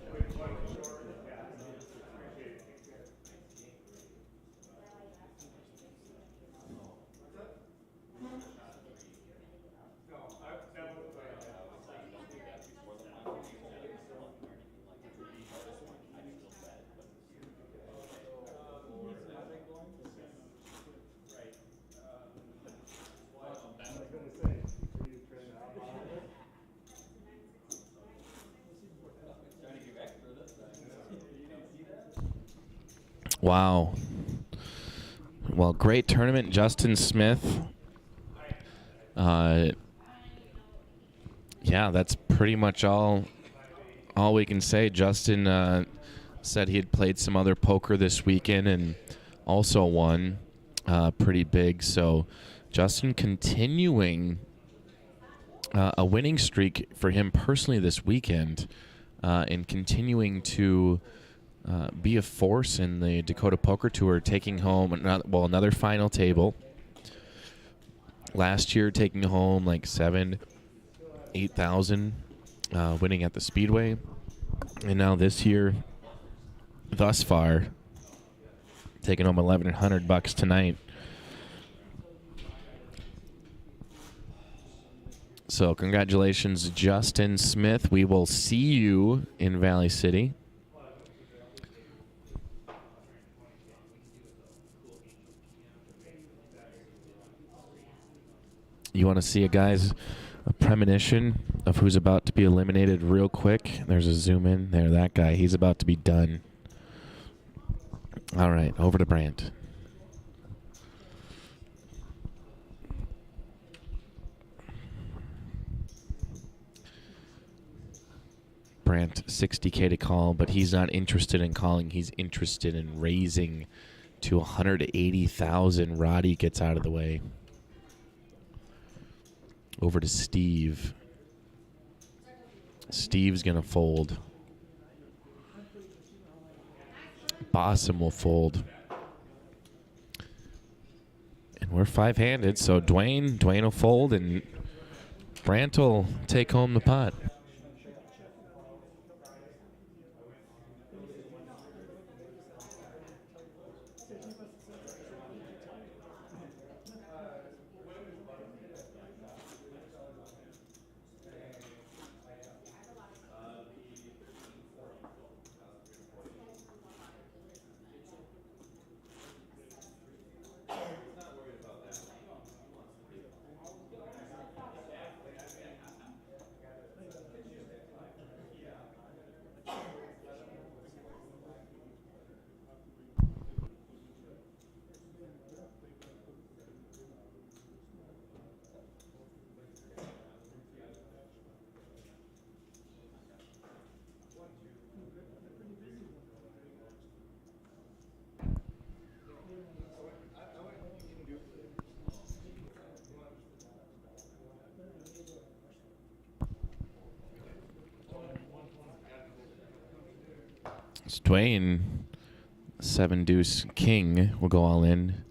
[SPEAKER 1] Wow. Well, great tournament, Justin Smith. Yeah, that's pretty much all we can say. Justin said he had played some other poker this weekend and also won pretty big. So Justin continuing a winning streak for him personally this weekend and continuing to be a force in the Dakota Poker Tour, taking home another final table. Last year, taking home like 8,000, winning at the Speedway, and now this year, thus far, taking home $1,100 tonight. So congratulations, Justin Smith. We will see you in Valley City. You want to see a premonition of who's about to be eliminated real quick? There's a zoom in. There, that guy. He's about to be done. All right, over to Brandt. Brandt, 60K to call, but he's not interested in calling. He's interested in raising to 180,000. Roddy gets out of the way. Over to Steve. Steve's going to fold. Bossum will fold. And we're 5-handed, so Dwayne will fold, and Brandt will take home the pot. It's Dwayne, 7-deuce king will go all in.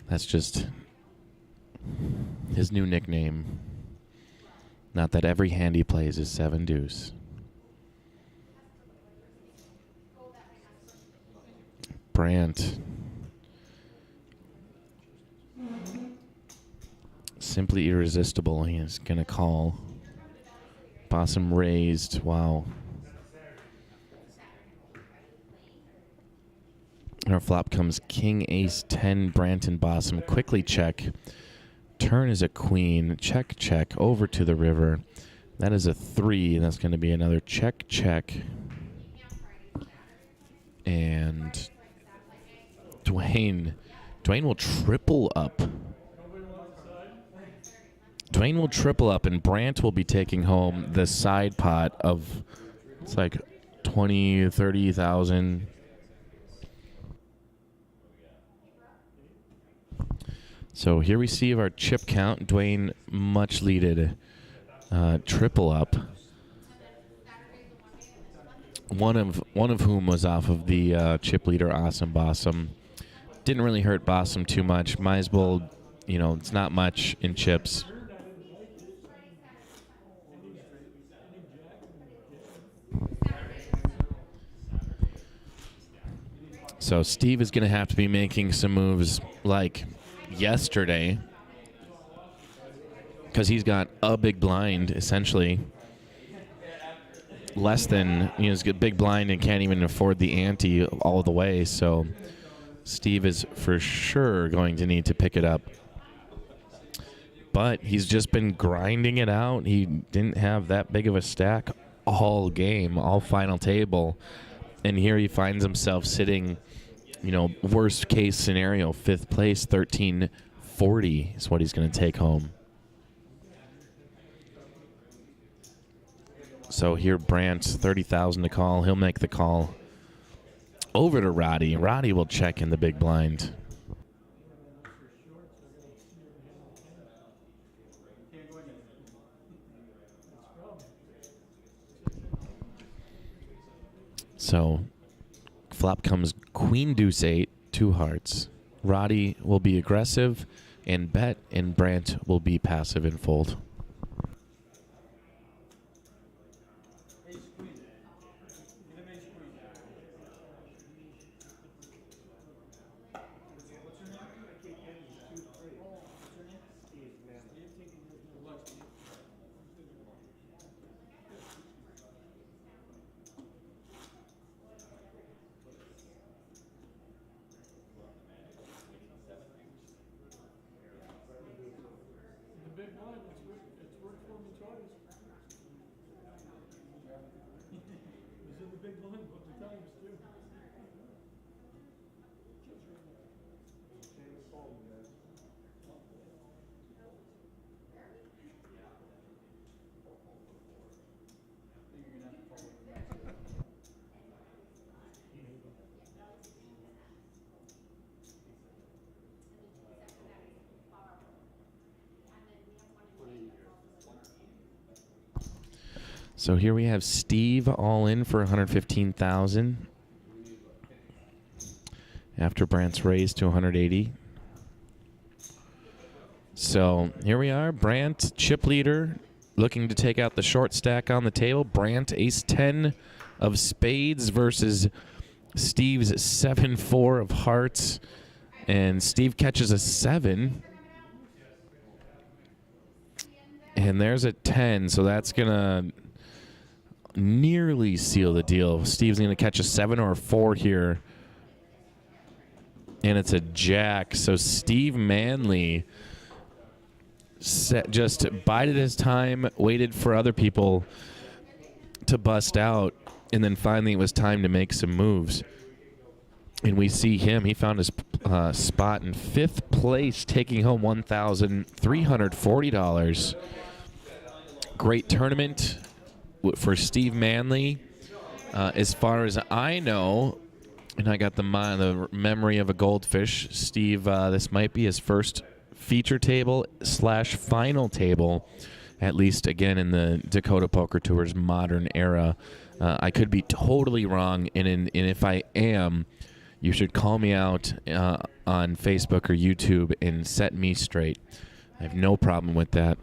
[SPEAKER 1] That's just his new nickname. Not that every hand he plays is 7-deuce. Brandt. Simply irresistible. He is going to call. Bossum raised. Wow. All our flop comes king, ace, 10, Branton, Bossum. Quickly check. Turn is a queen. Check, check. Over to the river. That is a 3. And that's going to be another check, check. And Dwayne will triple up. Dwayne will triple up, and Brant will be taking home the side pot of, it's like 20, 30,000. So here we see our chip count. Dwayne much leaded, triple up. One of whom was off of the chip leader, Awesome Bossum. Didn't really hurt Bossum too much. Meisbold, it's not much in chips. So Steve is going to have to be making some moves like yesterday, because he's got a big blind, essentially. Less than, he's got big blind and can't even afford the ante all the way. So Steve is for sure going to need to pick it up. But he's just been grinding it out. He didn't have that big of a stack all game, all final table. And here he finds himself sitting, worst case scenario, 5th place, 1340 is what he's going to take home. So here Brant's 30,000 to call. He'll make the call over to Roddy. Roddy will check in the big blind. So flop comes queen, deuce, 8, 2 hearts. Roddy will be aggressive and bet, and Brant will be passive and fold. So here we have Steve all in for 115,000 after Brant's raise to 180. So here we are, Brant, chip leader, looking to take out the short stack on the table. Brant, ace 10 of spades versus Steve's 7-4 of hearts. And Steve catches a 7. And there's a 10, so that's going to nearly seal the deal. Steve's going to catch a 7 or a 4 here. And it's a jack. So Steve Manley just bided his time, waited for other people to bust out, and then finally it was time to make some moves. And we see him. He found his spot in 5th place, taking home $1,340. Great tournament for Steve Manley. As far as I know, and I got the memory of a goldfish, Steve, this might be his first feature table / final table, at least again in the Dakota Poker Tour's modern era. I could be totally wrong, and if I am, you should call me out on Facebook or YouTube and set me straight. I have no problem with that.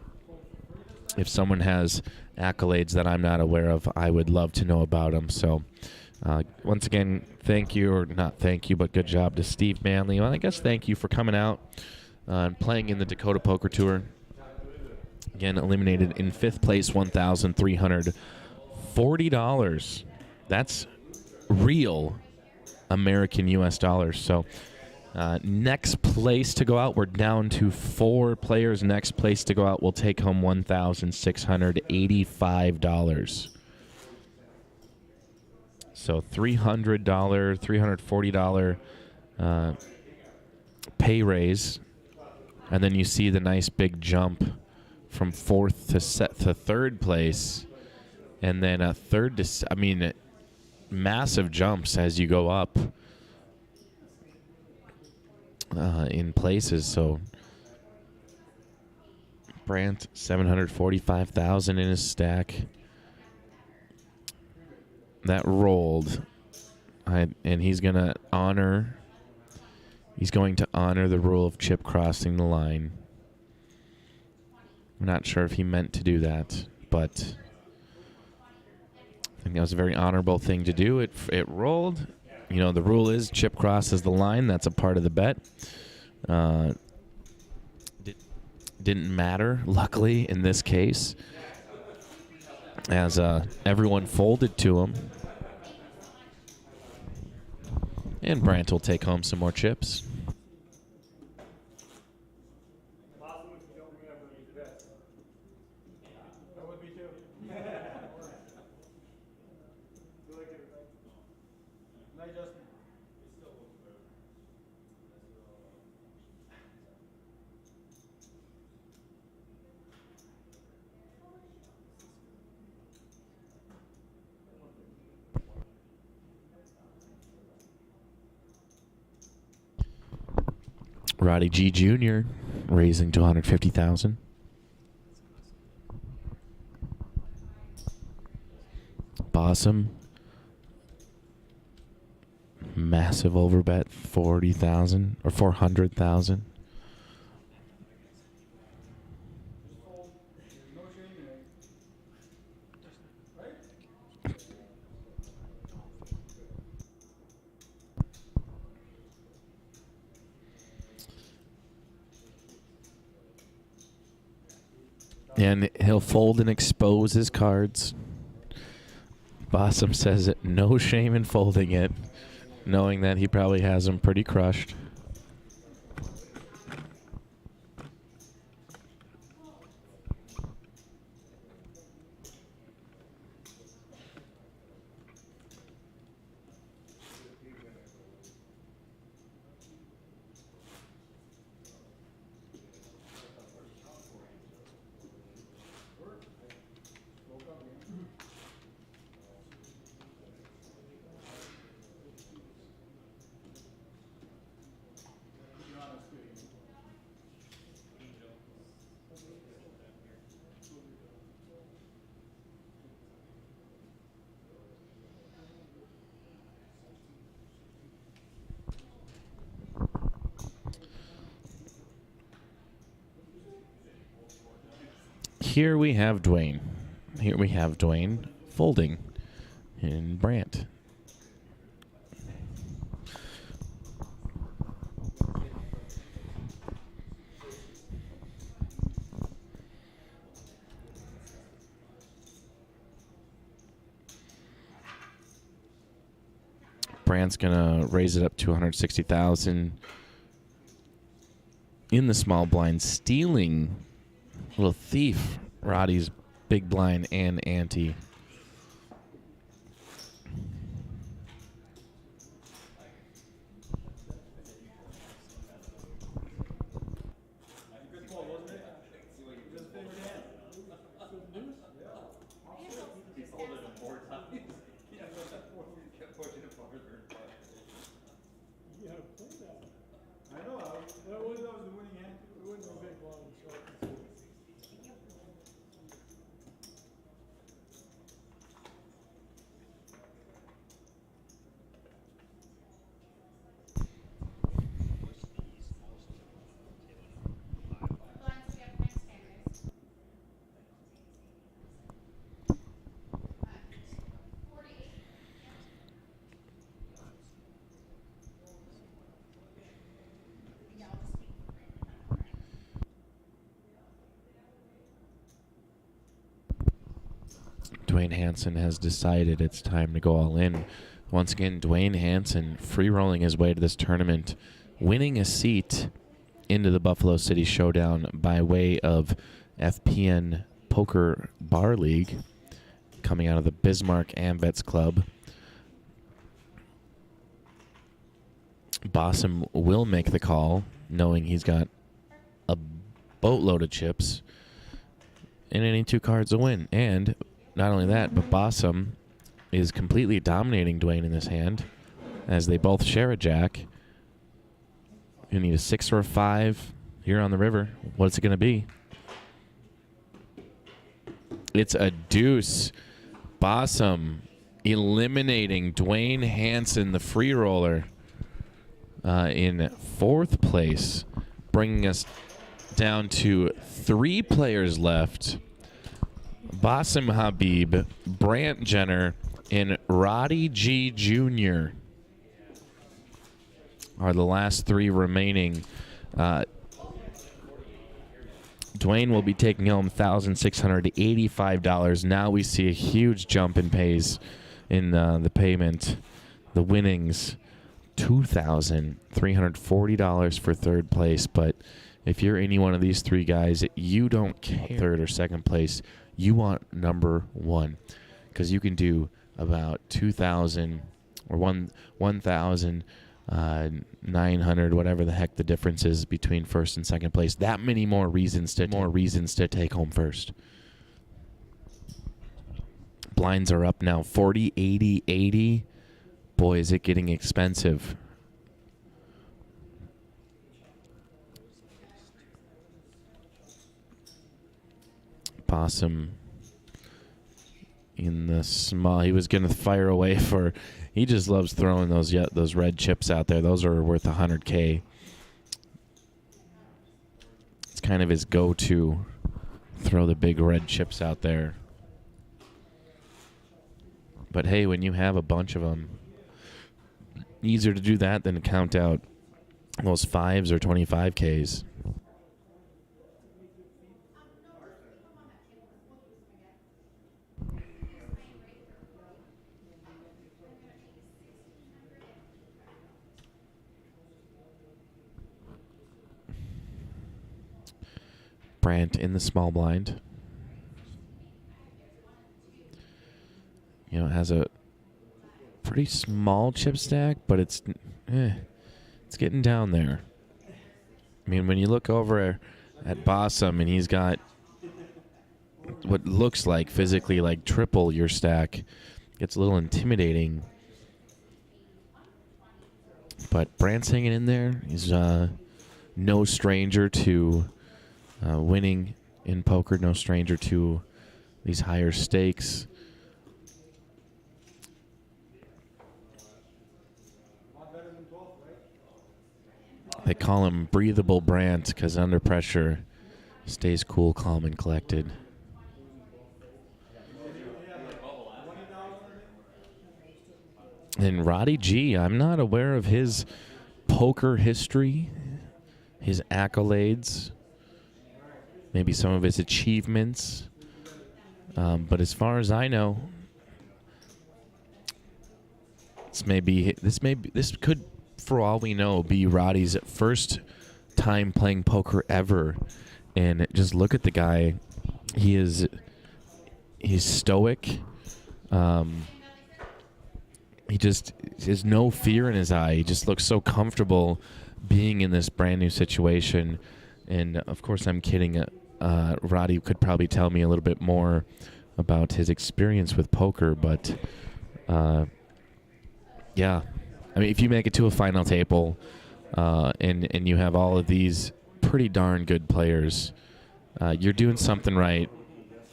[SPEAKER 1] If someone has accolades that I'm not aware of, I would love to know about them. So once again, thank you, or not thank you, but good job to Steve Manley. Well, I guess thank you for coming out and playing in the Dakota Poker Tour. Again, eliminated in 5th place, $1,340. That's real American US dollars. So next place to go out, we're down to 4 players. Next place to go out will take home $1,685. So $300, $340 pay raise, and then you see the nice big jump from 4th to 3rd place, and then a third to massive jumps as you go up in places. So Brandt, $745,000 in his stack. That rolled, and he's going to honor the rule of chip crossing the line. I'm not sure if he meant to do that, but I think that was a very honorable thing to do. It rolled. You know, the rule is chip crosses the line. That's a part of the bet. Didn't matter, luckily, in this case, as everyone folded to him. And Brandt will take home some more chips.
[SPEAKER 2] That would be too. Night, Justin.
[SPEAKER 1] Roddy G. Jr. raising to $150,000. Bossum, massive overbet, 40,000 or 400,000. And he'll fold and expose his cards. Bossum says it, no shame in folding it, knowing that he probably has them pretty crushed. Here we have Dwayne. Here we have Dwayne folding in Brandt. Brandt's gonna raise it up to 160,000 in the small blind, stealing little thief Roddy's big blind and ante.
[SPEAKER 2] I know, that was the winning hand. It wasn't a big blind, so.
[SPEAKER 1] Dwayne Hansen has decided it's time to go all in Once again, Dwayne Hansen free-rolling his way to this tournament, winning a seat into the Buffalo City Showdown by way of FPN Poker Bar League, coming out of the Bismarck Amvets Club. Bossum will make the call, knowing he's got a boatload of chips and any 2 cards a win. And not only that, but Bossum is completely dominating Dwayne in this hand, as they both share a jack. You need a 6 or a 5 here on the river. What's it going to be? It's a deuce. Bossum eliminating Dwayne Hansen, the free roller, in 4th place, bringing us down to 3 players left. Bossum Habib, Brant Jenner, and Roddy G. Jr. are the last 3 remaining. Dwayne will be taking home $1,685. Now we see a huge jump in pays in the payment. The winnings, $2,340 for 3rd place. But if you're any one of these 3 guys, you don't care 3rd or 2nd place. You want number 1, because you can do about 2,000 or 1,900, whatever the heck the difference is between 1st and 2nd place. That many more reasons to take home 1st. Blinds are up now, 40, 80, 80. Boy, is it getting expensive. Possum in the small. He was going to fire away for. He just loves throwing those red chips out there. Those are worth $100K. It's kind of his go-to. Throw the big red chips out there. But hey, when you have a bunch of them, easier to do that than to count out those 5s or 25Ks. Brant in the small blind. You know, has a pretty small chip stack, but it's getting down there. I mean, when you look over at Bossum and he's got what looks like physically like triple your stack, it's a little intimidating. But Brant's hanging in there. He's no stranger to winning in poker, no stranger to these higher stakes. They call him Breathable Brant because under pressure stays cool, calm, and collected. And Roddy G, I'm not aware of his poker history, his accolades, maybe some of his achievements. But as far as I know, this could, for all we know, be Roddy's first time playing poker ever. And just look at the guy. He's stoic. He just has no fear in his eye. He just looks so comfortable being in this brand new situation. And of course, I'm kidding. Roddy could probably tell me a little bit more about his experience with poker, but yeah. I mean, if you make it to a final table and you have all of these pretty darn good players, you're doing something right.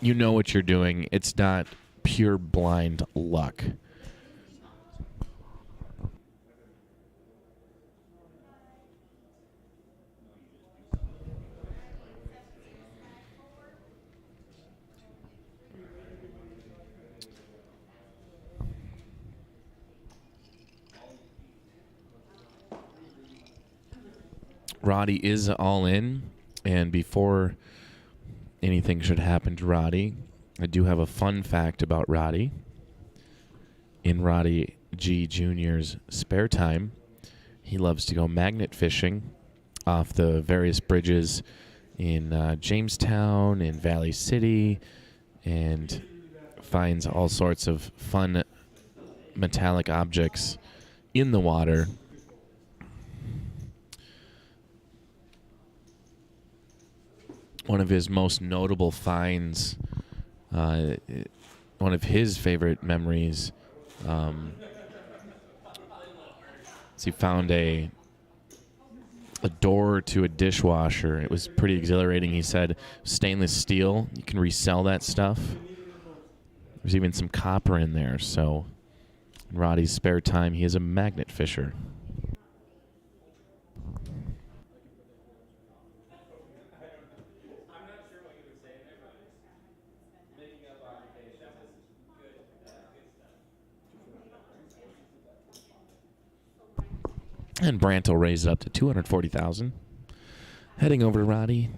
[SPEAKER 1] You know what you're doing. It's not pure blind luck. Roddy is all in, and before anything should happen to Roddy, I do have a fun fact about Roddy. In Roddy G Jr.'s spare time. He loves to go magnet fishing off the various bridges in Jamestown, in Valley City, and finds all sorts of fun metallic objects in the water. One of his most notable finds, one of his favorite memories, is he found a door to a dishwasher. It was pretty exhilarating. He said, stainless steel, you can resell that stuff. There's even some copper in there. So in Roddy's spare time, he is a magnet fisher. And Brant will raise it up to $240,000. Heading over to Roddy,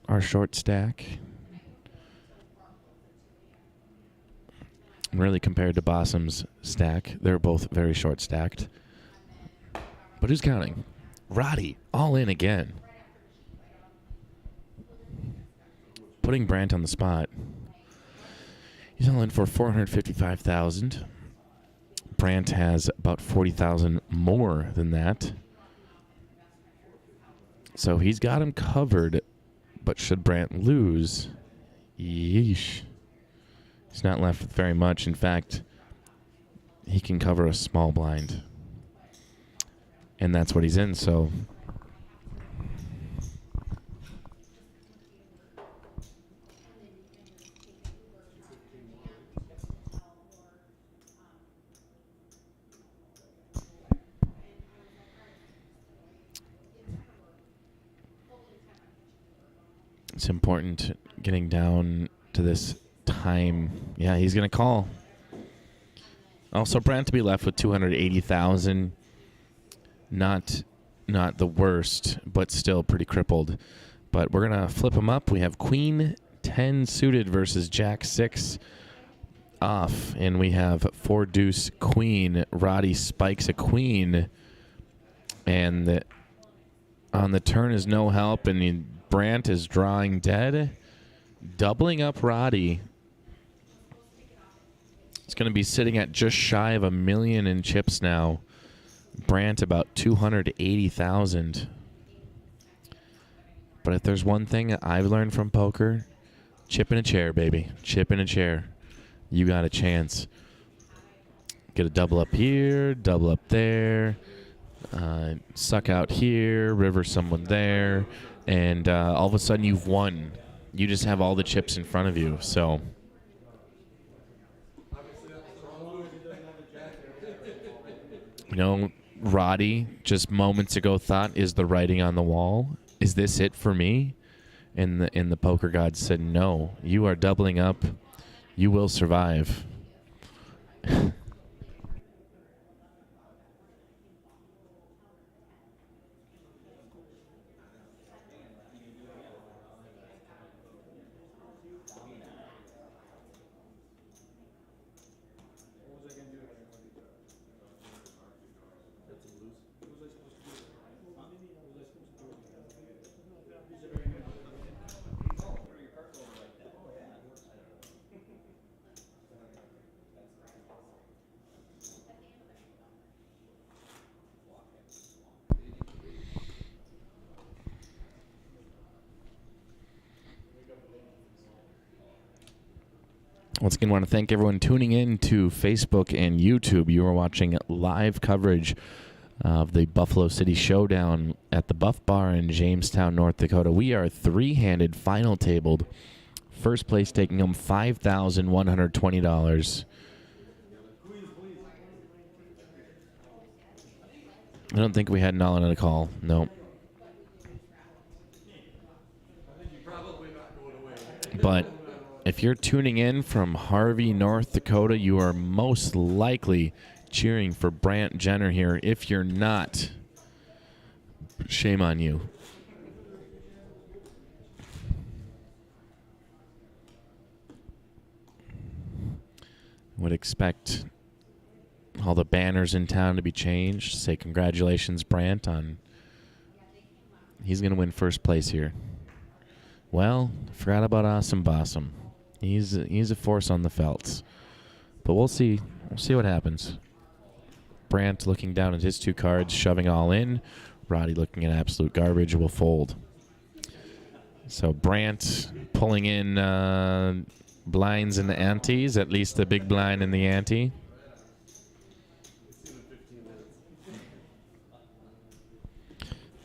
[SPEAKER 1] our short stack. Really, compared to Bossum's stack, they're both very short stacked. But who's counting? Roddy, all in again. Putting Brant on the spot. He's all in for $455,000. Brant has about $40,000 more than that. So he's got him covered, but should Brant lose, yeesh. He's not left with very much. In fact, he can cover a small blind. And that's what he's in, so it's important getting down to this time. Yeah, he's going to call. Also, Brant to be left with $280,000. Not the worst, but still pretty crippled. But we're going to flip him up. We have Queen 10 suited versus Jack 6 off. And we have 4 deuce queen. Roddy spikes a queen. And on the turn is no help. And Brant is drawing dead. Doubling up Roddy. It's going to be sitting at just shy of $1 million in chips now. Brant about $280,000. But if there's one thing I've learned from poker, chip in a chair, baby. Chip in a chair. You got a chance. Get a double up here, double up there, suck out here, river someone there, and all of a sudden you've won. You just have all the chips in front of you. So you know, Roddy just moments ago thought, is the writing on the wall? Is this it for me? And the poker god said, no, you are doubling up. You will survive. Once again, I want to thank everyone tuning in to Facebook and YouTube. You are watching live coverage of the Buffalo City Showdown at the Buff Bar in Jamestown, North Dakota. We are three-handed final tabled. First place taking home $5,120. I don't think we had an all-in on a call. No. But if you're tuning in from Harvey, North Dakota, you are most likely cheering for Brant Jenner here. If you're not, shame on you. Would expect all the banners in town to be changed. Say congratulations, Brant, on he's going to win first place here. Well, forgot about Awesome Bossum. He's a force on the felts. But we'll see. We'll see what happens. Brant looking down at his 2 cards, shoving all in. Roddy looking at absolute garbage, will fold. So Brant pulling in blinds in the antes, at least the big blind in the ante.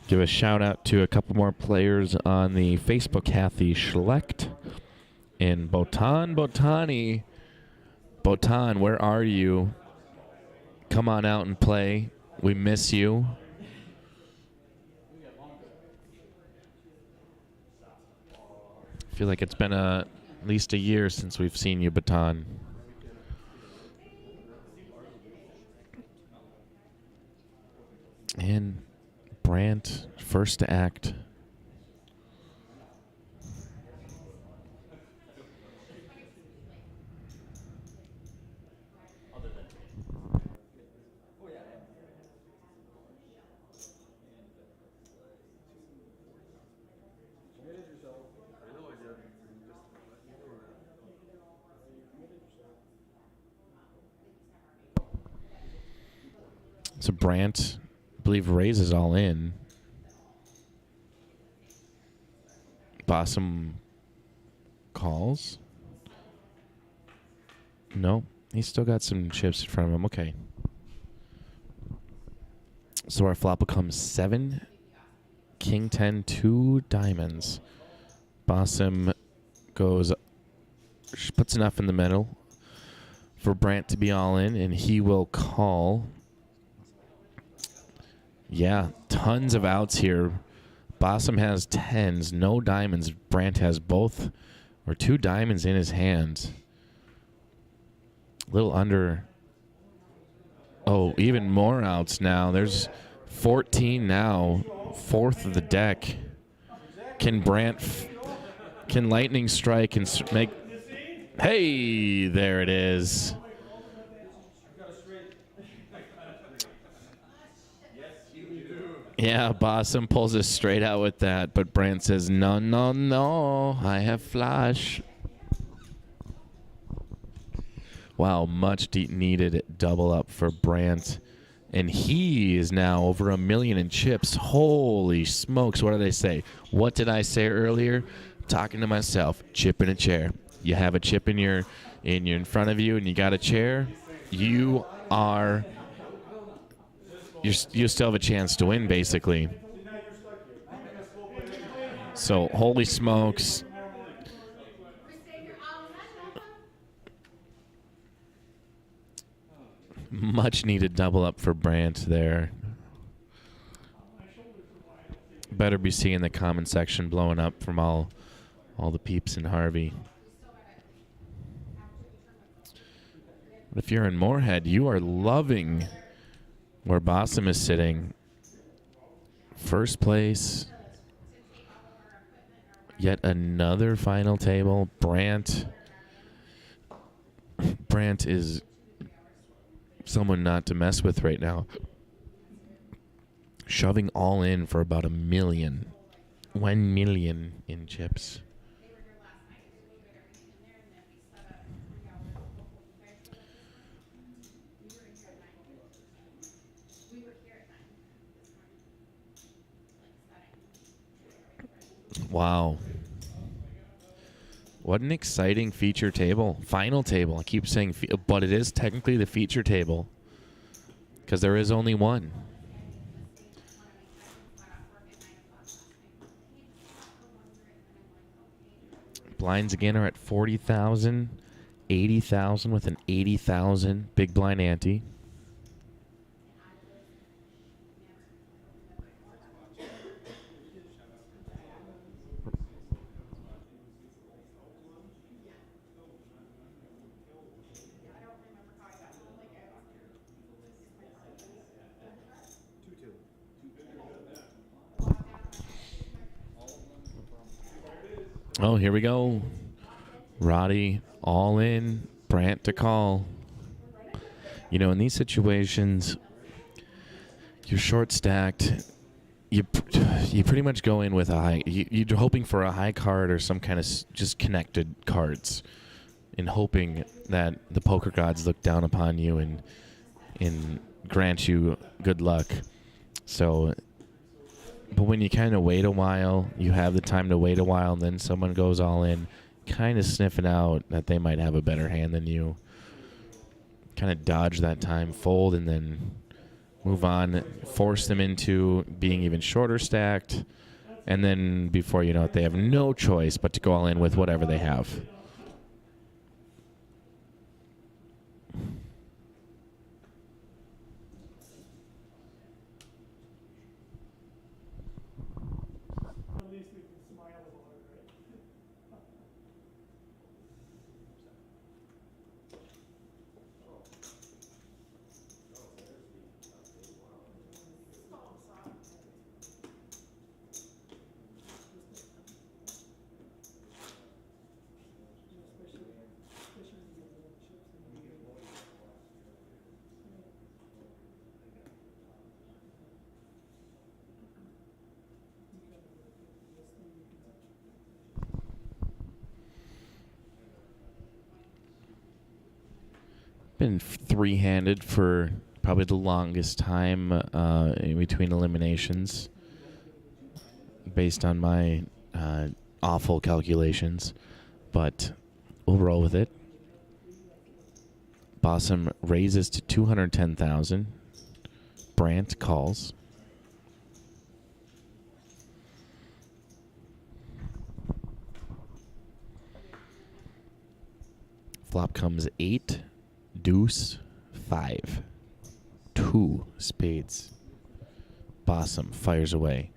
[SPEAKER 1] Give a shout out to a couple more players on the Facebook. Kathy Schlecht and Botan Botani. Botan, where are you? Come on out and play. We miss you. I feel like it's been at least a year since we've seen you, Botan. And Brant, first to act. So Brant, I believe, raises all in. Bossum calls. No, he's still got some chips in front of him. Okay. So our flop becomes 7, King 10, 2 diamonds. Bossum goes, puts enough in the middle for Brant to be all in, and he will call. Yeah, tons of outs here. Bossum has 10s, no diamonds. Brant has both or 2 diamonds in his hand. A little under. Oh, even more outs now. There's 14 now. 4th of the deck. Can can Lightning strike and make? Hey, there it is. Yeah, Bossum pulls us straight out with that, but Brant says, no, no, no, I have flush. Wow, much needed double up for Brant. And he is now over $1 million in chips. Holy smokes, what did I say? What did I say earlier? Talking to myself, chip in a chair. You have a chip in front of you and you got a chair, you still have a chance to win, basically. So, holy smokes. Much needed double up for Brant there. Better be seeing the comment section blowing up from all the peeps in Harvey. But if you're in Moorhead, you are loving where Bossum is sitting. First place. Yet another final table. Brant is someone not to mess with right now. Shoving all in for about $1 million. 1 million in chips. Wow. What an exciting feature table. Final table. I keep saying, but it is technically the feature table because there is only one. Blinds again are at 40,000, 80,000 with an 80,000 big blind ante. Oh, here we go. Roddy all in. Brant to call. In these situations, you're short stacked. You pretty much go in with a high. You're hoping for a high card or some kind of just connected cards, and hoping that the poker gods look down upon you and grant you good luck. So, but when you kind of wait a while, you have the time to wait a while, and then someone goes all in, kind of sniffing out that they might have a better hand than you. Kind of dodge that time, fold, and then move on, force them into being even shorter stacked, and then before you know it, they have no choice but to go all in with whatever they have.
[SPEAKER 3] At least we can smile about it, right?
[SPEAKER 1] Been three-handed for probably the longest time in between eliminations, based on my awful calculations, but we'll roll with it. Bossum raises to 210,000. Brant calls. Flop comes 8, deuce, 5, 2 spades. Bossum fires away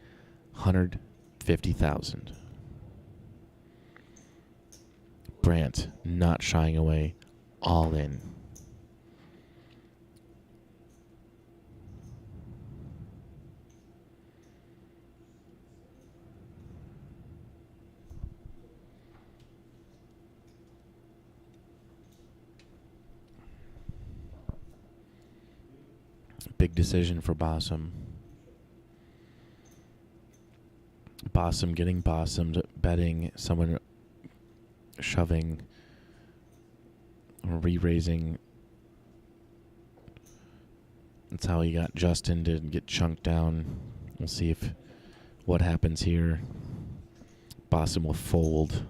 [SPEAKER 1] 150,000. Brant not shying away, all in. Big decision for Bossum. Bossum getting bossomed, betting, someone shoving, or re-raising. That's how he got Justin to get chunked down. We'll see what happens here. Bossum will fold.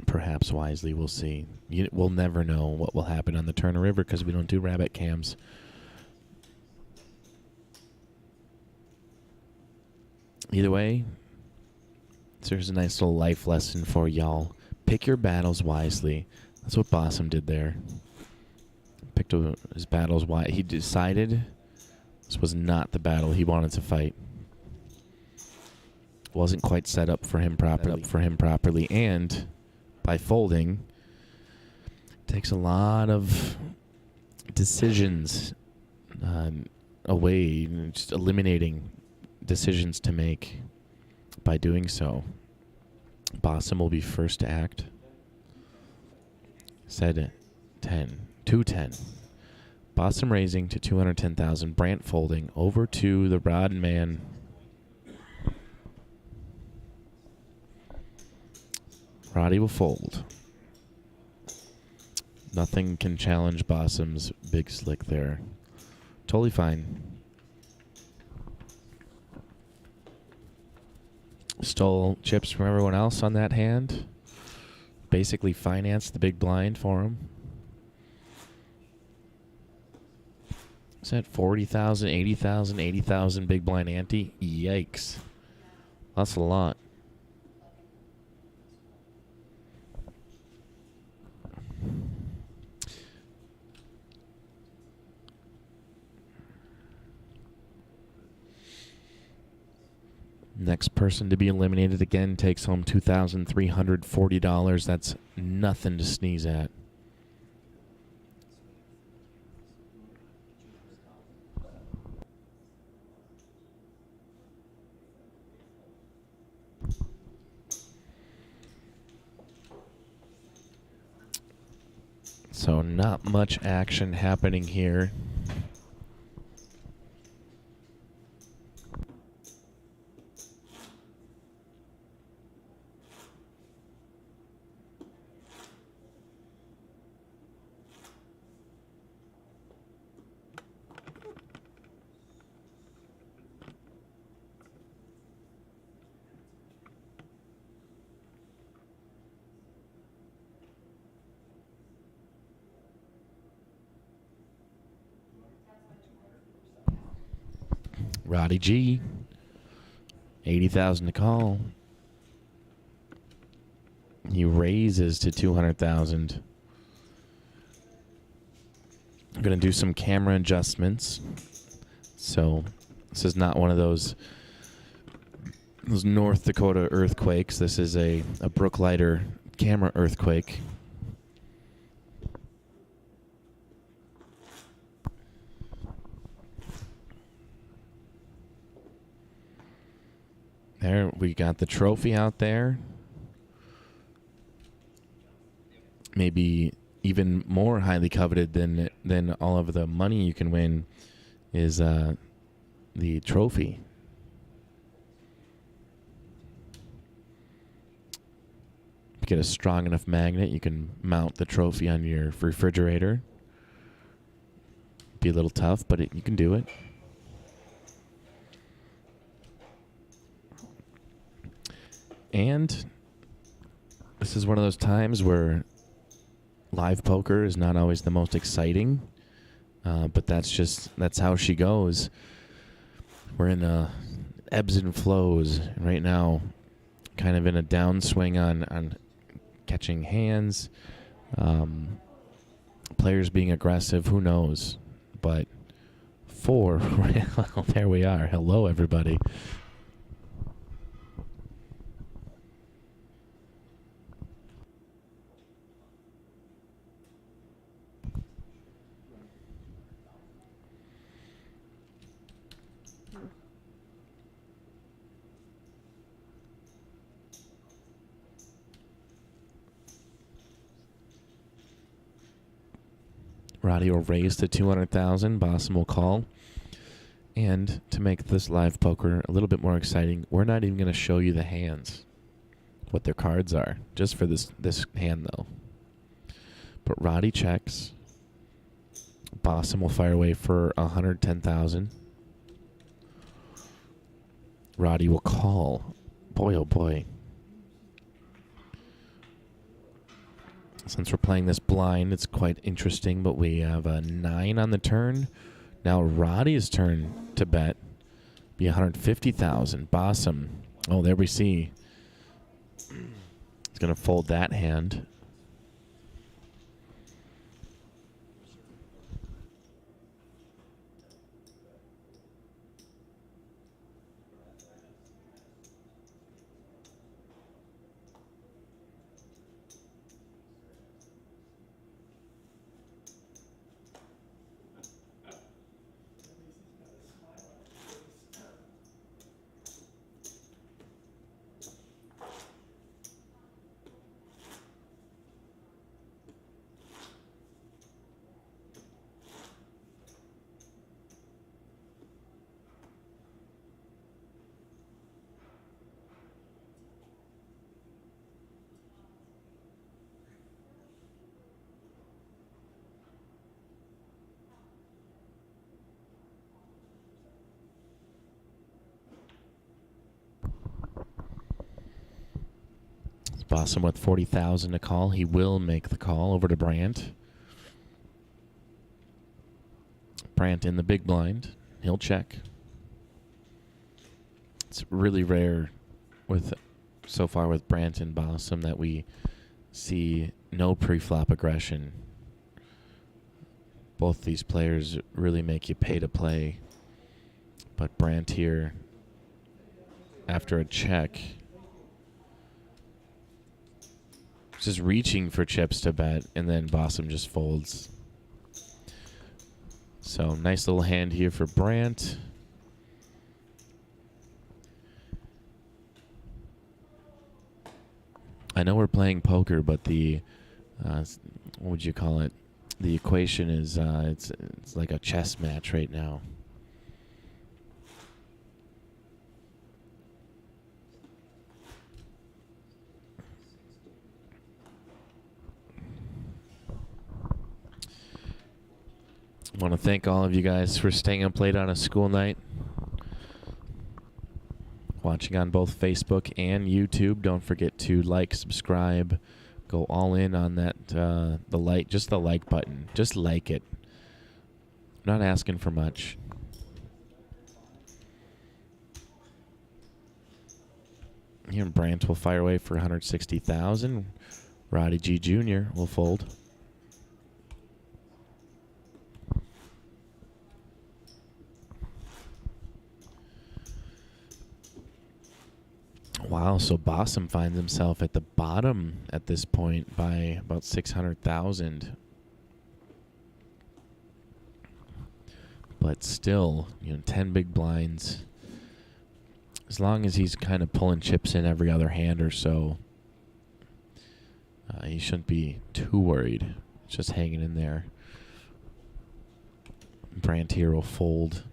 [SPEAKER 1] Perhaps wisely, we'll see. We'll never know what will happen on the Turner River because we don't do rabbit cams. Either way, there's a nice little life lesson for y'all. Pick your battles wisely. That's what Bossum did there. Picked his battles wisely. He decided this was not the battle he wanted to fight. Wasn't quite set up for him properly, and by folding, takes a lot of decisions away, just eliminating decisions to make by doing so. Bossum will be first to act. Said 10, 210. Bossum raising to 210,000. Brant folding over to the rod man. Roddy will fold. Nothing can challenge Bossum's big slick there. Totally fine. Stole chips from everyone else on that hand. Basically financed the big blind for him. Is that 40,000, 80,000, 80,000 big blind ante? Yikes. That's a lot. Next person to be eliminated again takes home $2,340. That's nothing to sneeze at. So not much action happening here. Roddy G, 80,000 to call. He raises to 200,000. I'm gonna do some camera adjustments. So this is not one of those North Dakota earthquakes. This is a Brooklighter camera earthquake. There, we got the trophy out there. Maybe even more highly coveted than all of the money you can win is the trophy. If you get a strong enough magnet, you can mount the trophy on your refrigerator. Be a little tough, but you can do it. And this is one of those times where live poker is not always the most exciting, but that's how she goes. We're in ebbs and flows right now, kind of in a downswing on catching hands, players being aggressive. Who knows? But 4, well, there we are. Hello, everybody. Roddy will raise to 200,000. Bossum will call. And to make this live poker a little bit more exciting, we're not even going to show you the hands, what their cards are, just for this hand, though. But Roddy checks. Bossum will fire away for 110,000. Roddy will call. Boy, oh boy. Since we're playing this blind, it's quite interesting, but we have a 9 on the turn. Now Roddy's turn to bet. Be 150,000. Bossum. Oh, there we see. He's going to fold that hand. Bossum with 40,000 to call. He will make the call over to Brandt. Brandt in the big blind. He'll check. It's really rare so far with Brandt and Bossum that we see no pre-flop aggression. Both these players really make you pay to play. But Brandt here, after a check, just reaching for chips to bet, and then Bossum just folds. So nice little hand here for Brandt. I know we're playing poker, but the what would you call it? The equation is it's like a chess match right now. I want to thank all of you guys for staying up late on a school night. Watching on both Facebook and YouTube. Don't forget to like, subscribe, go all in on that just the like button. Just like it. Not asking for much. Here Brant will fire away for 160,000. Roddy G Jr. will fold. Wow, so Bossum finds himself at the bottom at this point by about 600,000. But still, 10 big blinds. As long as he's kind of pulling chips in every other hand or so, he shouldn't be too worried. It's just hanging in there. Brant here will fold.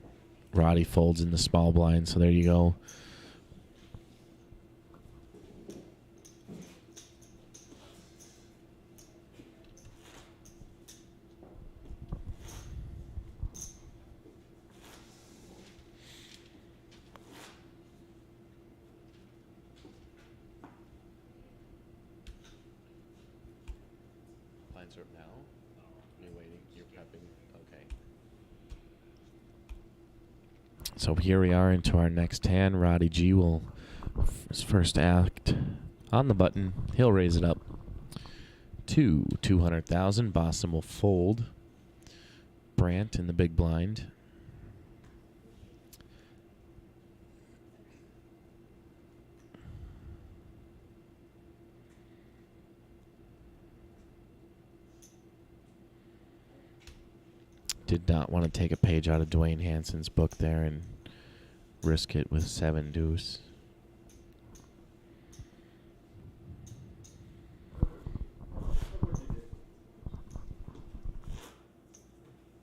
[SPEAKER 1] Roddy folds in the small blind, so there you go. Blinds are up now? Are you waiting? You're prepping? Okay. So here we are into our next hand. Roddy G will his first act on the button. He'll raise it up to 200,000. Bossum will fold. Brant in the big blind. Did not want to take a page out of Dwayne Hanson's book there and risk it with 7 deuce.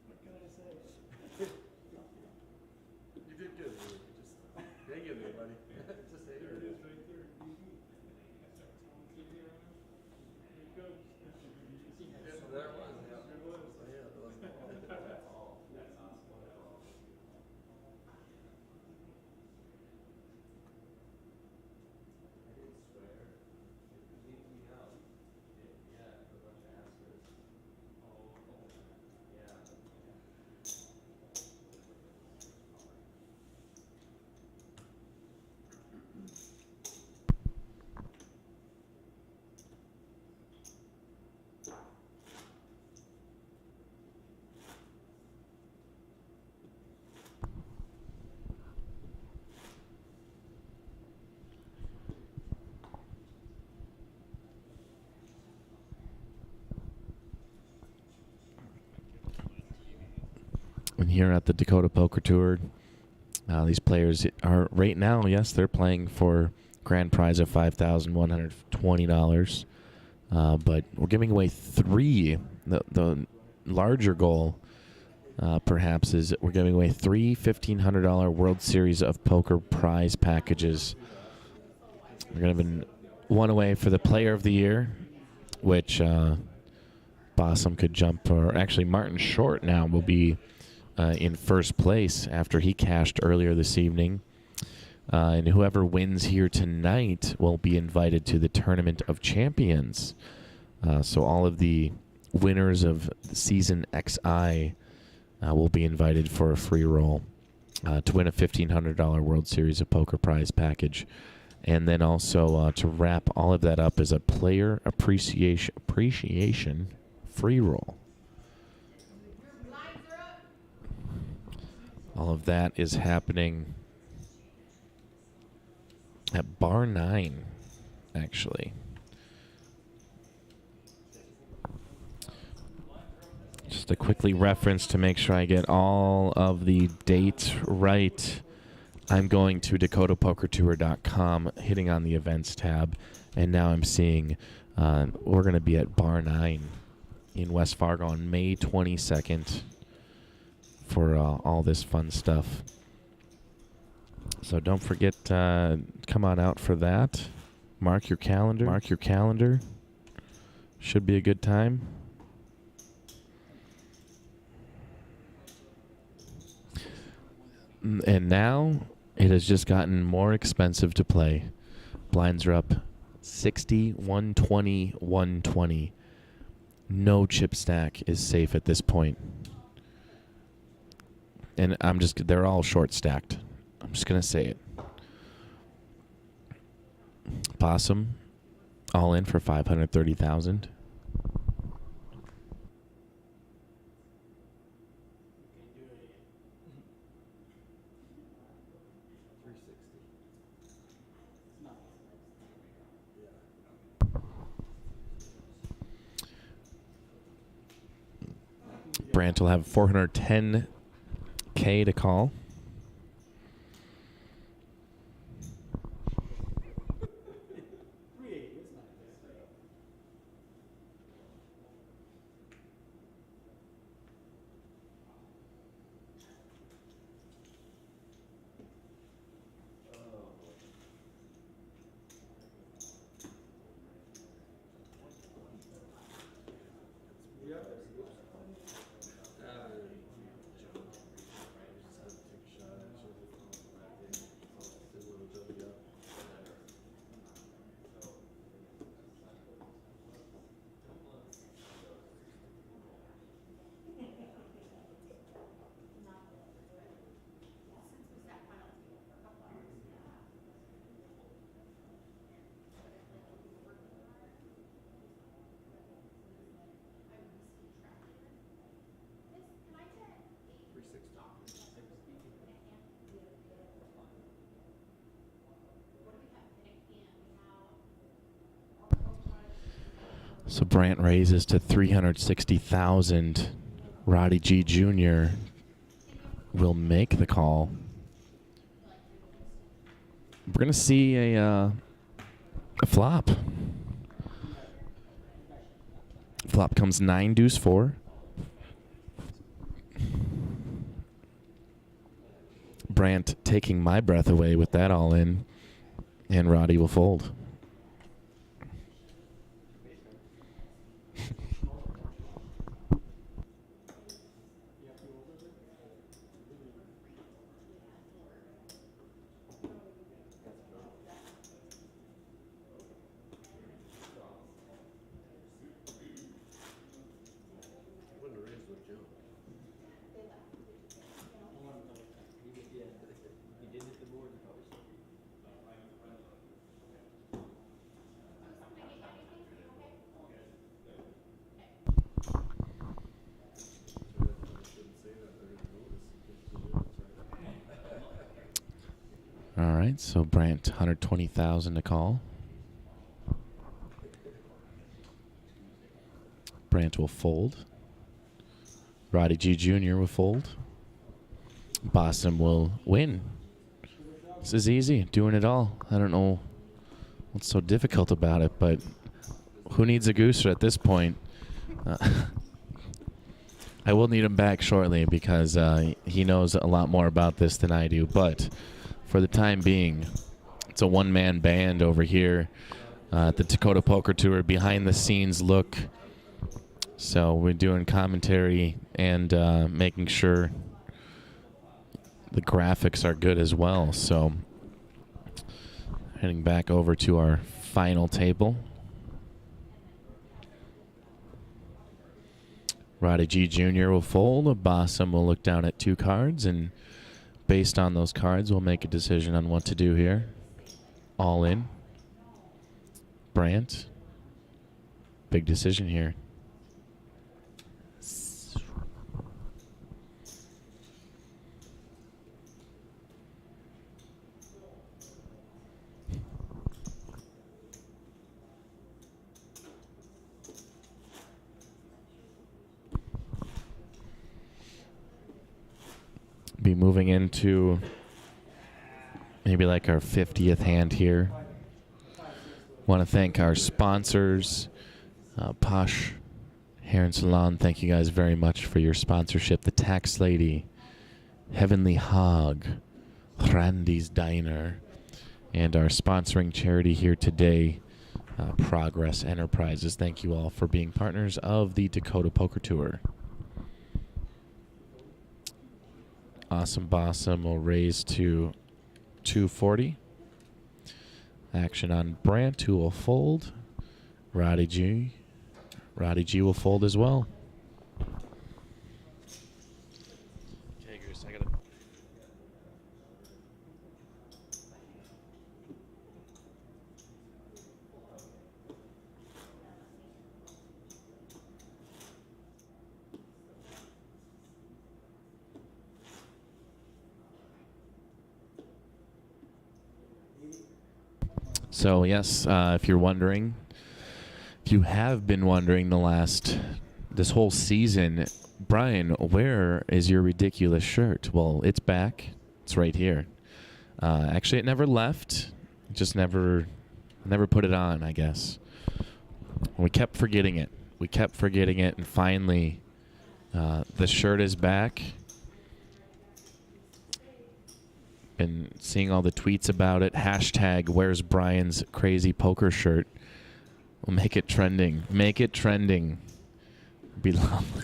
[SPEAKER 3] What can I say?
[SPEAKER 2] You did good. Just hang in there, buddy. Just hang in there.
[SPEAKER 3] Right there. There it goes.
[SPEAKER 2] Yeah, there it was. Yeah.
[SPEAKER 3] There it was.
[SPEAKER 2] Yeah, that was
[SPEAKER 1] And here at the Dakota Poker Tour, these players are right now, yes, they're playing for grand prize of $5,120. But we're giving away 3. The larger goal, perhaps, is we're giving away 3 $1,500 World Series of Poker prize packages. We're going to have one away for the Player of the Year, which Bossum could jump, or actually Martin Short now will be in first place after he cashed earlier this evening. And whoever wins here tonight will be invited to the Tournament of Champions. So all of the winners of the Season XI will be invited for a free roll to win a $1,500 World Series of Poker prize package. And then also to wrap all of that up is a player appreciation free roll. All of that is happening at bar 9, actually. Just a quickly reference to make sure I get all of the dates right. I'm going to dakotapokertour.com, hitting on the events tab, and now I'm seeing we're going to be at bar 9 in West Fargo on May 22nd for all this fun stuff. So don't forget, come on out for that. Mark your calendar. Mark your calendar. Should be a good time. And now it has just gotten more expensive to play. Blinds are up 60, 120, 120. No chip stack is safe at this point. And they're all short stacked. I'm just going to say it. Possum, all in for 530,000. Brant will have 410K to call. So Brant raises to 360,000. Roddy G. Jr. will make the call. We're going to see a flop. Flop comes 9 deuce 4. Brant taking my breath away with that all in, and Roddy will fold. All right, so Brant, 120,000 to call. Brant will fold. Roddy G. Jr. will fold. Possum will win. This is easy, doing it all. I don't know what's so difficult about it, but who needs a gooser at this point? I will need him back shortly because he knows a lot more about this than I do, but for the time being, it's a one-man band over here at the Dakota Poker Tour, behind-the-scenes look. So we're doing commentary and making sure the graphics are good as well. So heading back over to our final table. Roddy G. Jr. will fold. Possum will look down at 2 cards, and based on those cards, we'll make a decision on what to do here. All in. Brant. Big decision here. Be moving into maybe like our 50th hand here. Want to thank our sponsors, Posh Hair and Salon, thank you guys very much for your sponsorship. The Tax Lady, Heavenly Hog, Randy's Diner, and our sponsoring charity here today, Progress Enterprises. Thank you all for being partners of the Dakota Poker Tour. Awesome Bossum will raise to 240. Action on Brant, who will fold. Roddy G will fold as well. Okay, Goose, I gotta... So, yes, if you're wondering, if you have been wondering this whole season, Brian, where is your ridiculous shirt? Well, it's back. It's right here. Actually, it never left. Just never put it on, I guess. We kept forgetting it. And finally, the shirt is back. Been seeing all the tweets about it. Hashtag where's Brian's crazy poker shirt. We'll make it trending. Make it trending. Be lovely.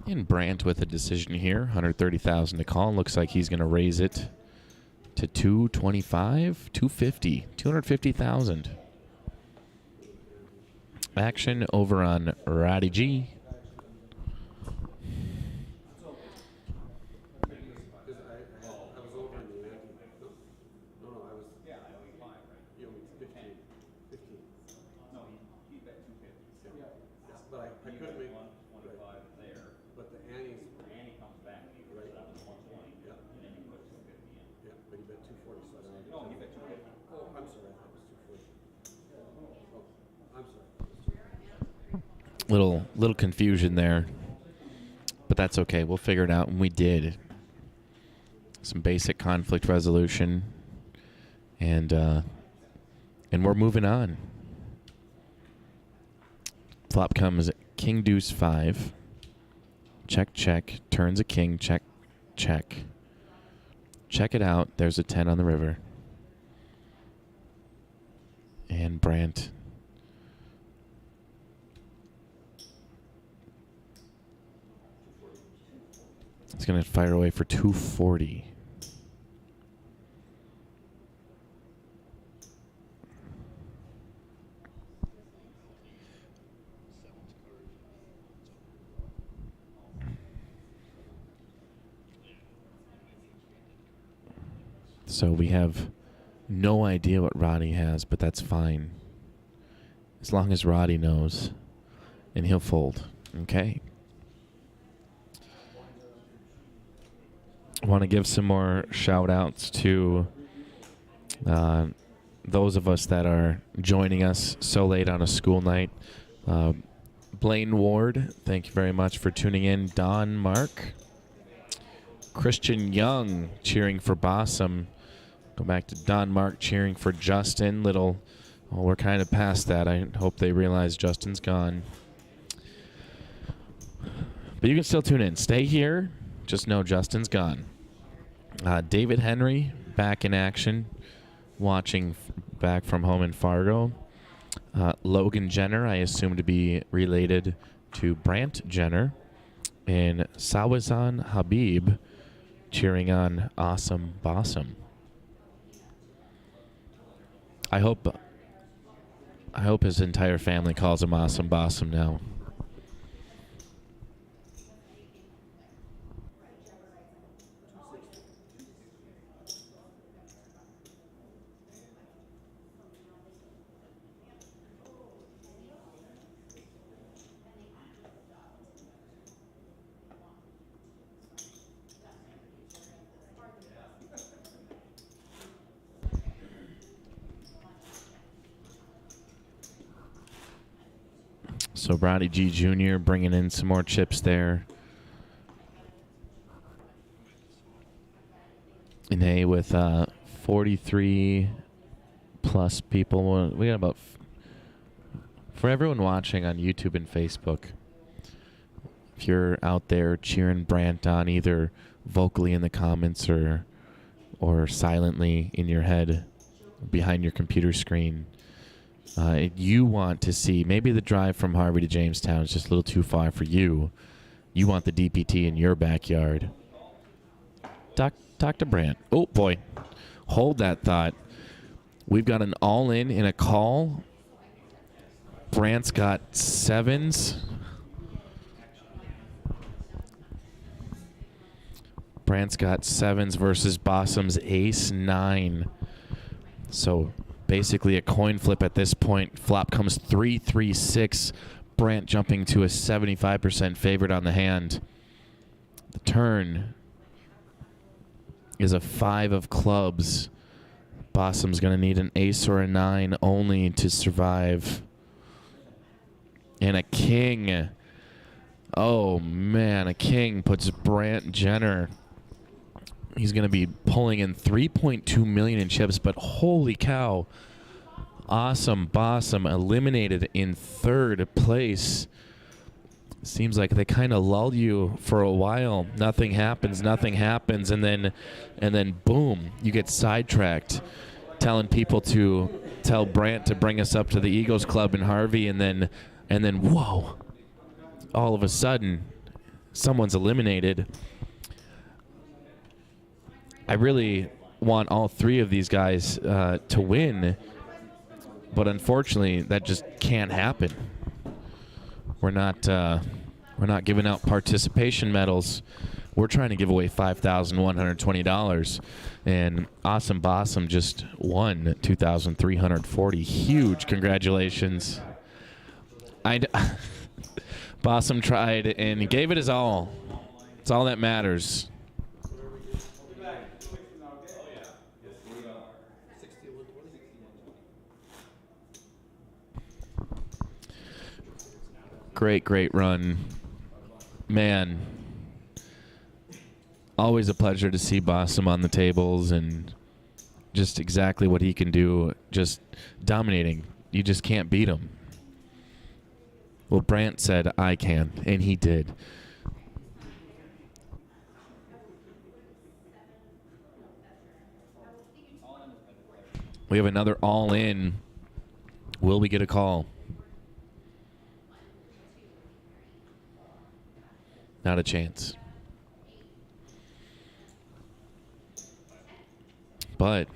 [SPEAKER 1] And Brant with a decision here, 130,000 to call. Looks like he's going to raise it to 225, 250, 250,000. Action over on Roddy G. Little confusion there, but that's okay. We'll figure it out, and we did. Some basic conflict resolution, and we're moving on. Flop comes King Deuce 5. Check, check. Turns a king. Check, check. Check it out. There's a 10 on the river. And Brant. It's going to fire away for 240. So we have no idea what Roddy has, but that's fine. As long as Roddy knows, and he'll fold. Okay. I want to give some more shout-outs to those of us that are joining us so late on a school night. Blaine Ward, thank you very much for tuning in. Don Mark. Christian Young cheering for Bossum. Go back to Don Mark cheering for Justin. We're kind of past that. I hope they realize Justin's gone. But you can still tune in. Stay here. Just know Justin's gone. David Henry back in action, watching back from home in Fargo. Logan Jenner, I assume to be related to Brant Jenner. and Sawazan Habib cheering on Awesome Bossum. I hope his entire family calls him Awesome Bossum now. So Brody G Jr. bringing in some more chips there. And hey, with 43 plus people, we got about, for everyone watching on YouTube and Facebook, if you're out there cheering Brant on either vocally in the comments or silently in your head behind your computer screen, you want to see, maybe the drive from Harvey to Jamestown is just a little too far for you. You want the DPT in your backyard. Talk to Brant. Oh, boy. Hold that thought. We've got an all-in and a call. Brant's got sevens. Brant's got sevens versus Bossum's ace nine. So basically a coin flip at this point. Flop comes 3-3-6. Brant jumping to a 75% favorite on the hand. The turn is a 5 of clubs. Bossum's going to need an ace or a 9 only to survive. And a king. Oh, man, a king puts Brant Jenner. He's going to be pulling in $3.2 million in chips, but holy cow. Awesome Bossum eliminated in third place. Seems like they kind of lulled you for a while. Nothing happens, and then boom, you get sidetracked, telling people to tell Brant to bring us up to the Eagles Club in Harvey, and then whoa, all of a sudden, someone's eliminated. I really want all three of these guys to win, but unfortunately, that just can't happen. We're not giving out participation medals. We're trying to give away $5,120, and Awesome Bossum just won $2,340. Huge congratulations! Bossum tried and gave it his all. It's all that matters. Great run. Man, always a pleasure to see Bossum on the tables and just exactly what he can do, just dominating. You just can't beat him. Well, Brant said, I can, and he did. We have another all-in. Will we get a call? Not a chance. But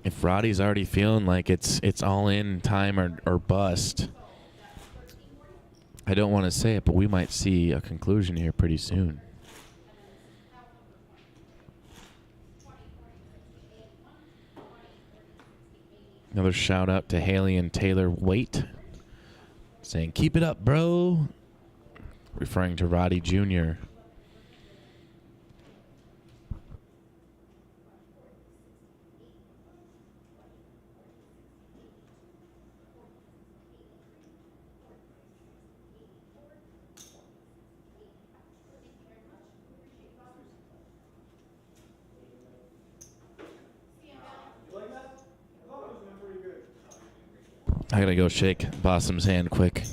[SPEAKER 1] if Roddy's already feeling like it's all in time or bust, I don't want to say it, but we might see a conclusion here pretty soon. Another shout out to Haley and Taylor Waite, saying, keep it up, bro. Referring to Roddy Jr. I gotta go shake Bossum's hand quick.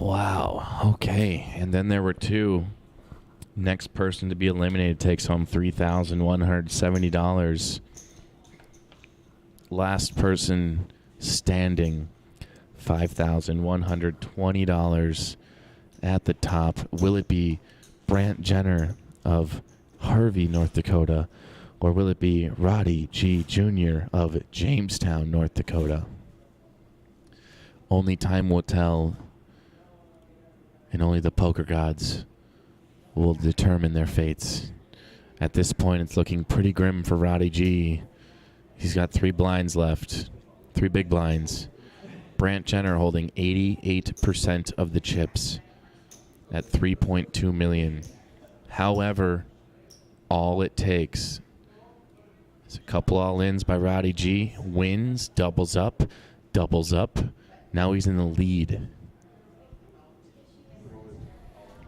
[SPEAKER 1] Wow. Okay. And then there were two. Next person to be eliminated takes home $3,170. Last person standing, $5,120 at the top. Will it be Brant Jenner of Harvey, North Dakota, or will it be Roddy G. Jr. of Jamestown, North Dakota? Only time will tell, and only the poker gods will determine their fates. At this point, it's looking pretty grim for Roddy G. He's got 3 blinds left, 3 big blinds. Brant Jenner holding 88% of the chips at $3.2 million. However, all it takes is a couple all-ins by Roddy G. Wins, doubles up, doubles up. Now he's in the lead.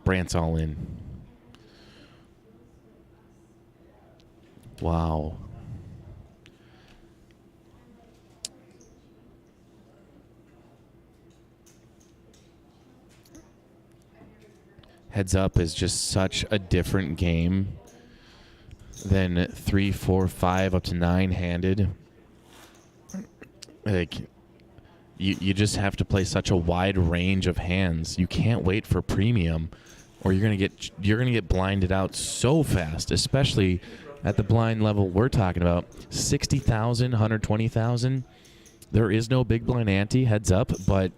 [SPEAKER 1] Brant's all in. Wow. Heads Up is just such a different game than 3, 4, 5 up to 9-handed. Like, you just have to play such a wide range of hands. You can't wait for premium, or you're gonna get blinded out so fast, especially at the blind level we're talking about. 60,000, 120,000. There is no big blind ante, heads up, but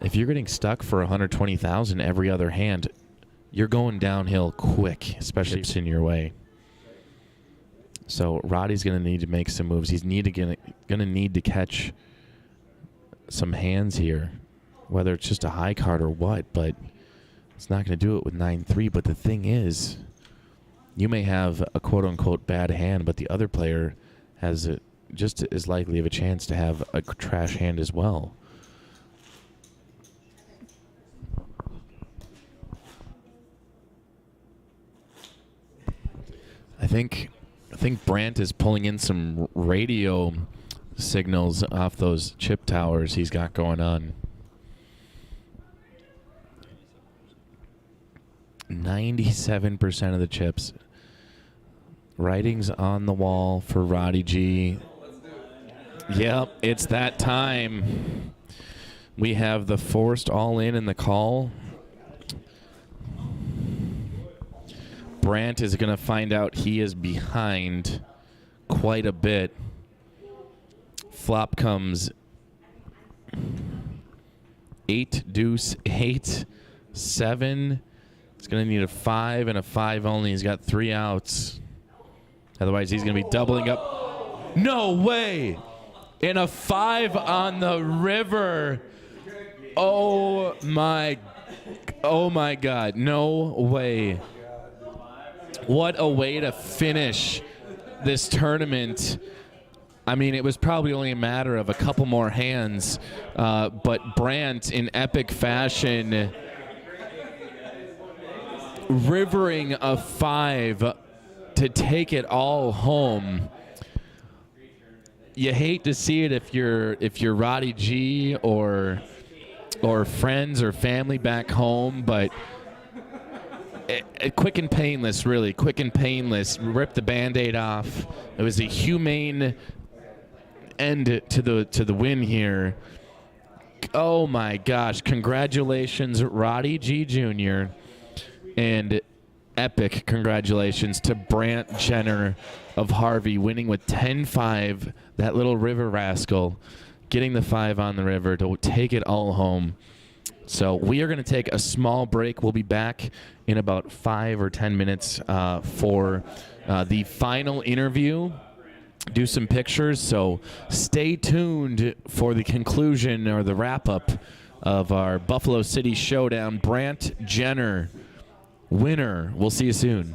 [SPEAKER 1] if you're getting stuck for 120,000 every other hand, you're going downhill quick, especially if it's in your way. So Roddy's going to need to make some moves. He's going to need to catch some hands here, whether it's just a high card or what, but it's not going to do it with 9-3. But the thing is, you may have a quote-unquote bad hand, but the other player has just as likely of a chance to have a trash hand as well. I think Brant is pulling in some radio signals off those chip towers he's got going on. 97% of the chips. Writings on the wall for Roddy G. Yep, it's that time. We have the forced all-in and the call. Brant is going to find out he is behind quite a bit. Flop comes 8, deuce, 8, 7. He's going to need a 5 and a 5 only. He's got 3 outs. Otherwise, he's going to be doubling up. No way! And a 5 on the river. Oh my God. No way. What a way to finish this tournament. I mean, it was probably only a matter of a couple more hands, but Brant, in epic fashion, rivering a 5 to take it all home. You hate to see it if you're Roddy G or friends or family back home, but quick and painless, really. Quick and painless. Rip the Band-Aid off. It was a humane end to the win here. Oh, my gosh. Congratulations, Roddy G. Jr. And epic congratulations to Brant Jenner of Harvey, winning with 10-5. That little river rascal getting the 5 on the river to take it all home. So we are going to take a small break. We'll be back in about 5 or 10 minutes for the final interview. Do some pictures. So stay tuned for the conclusion or the wrap-up of our Buffalo City Showdown. Brant Jenner, winner. We'll see you soon.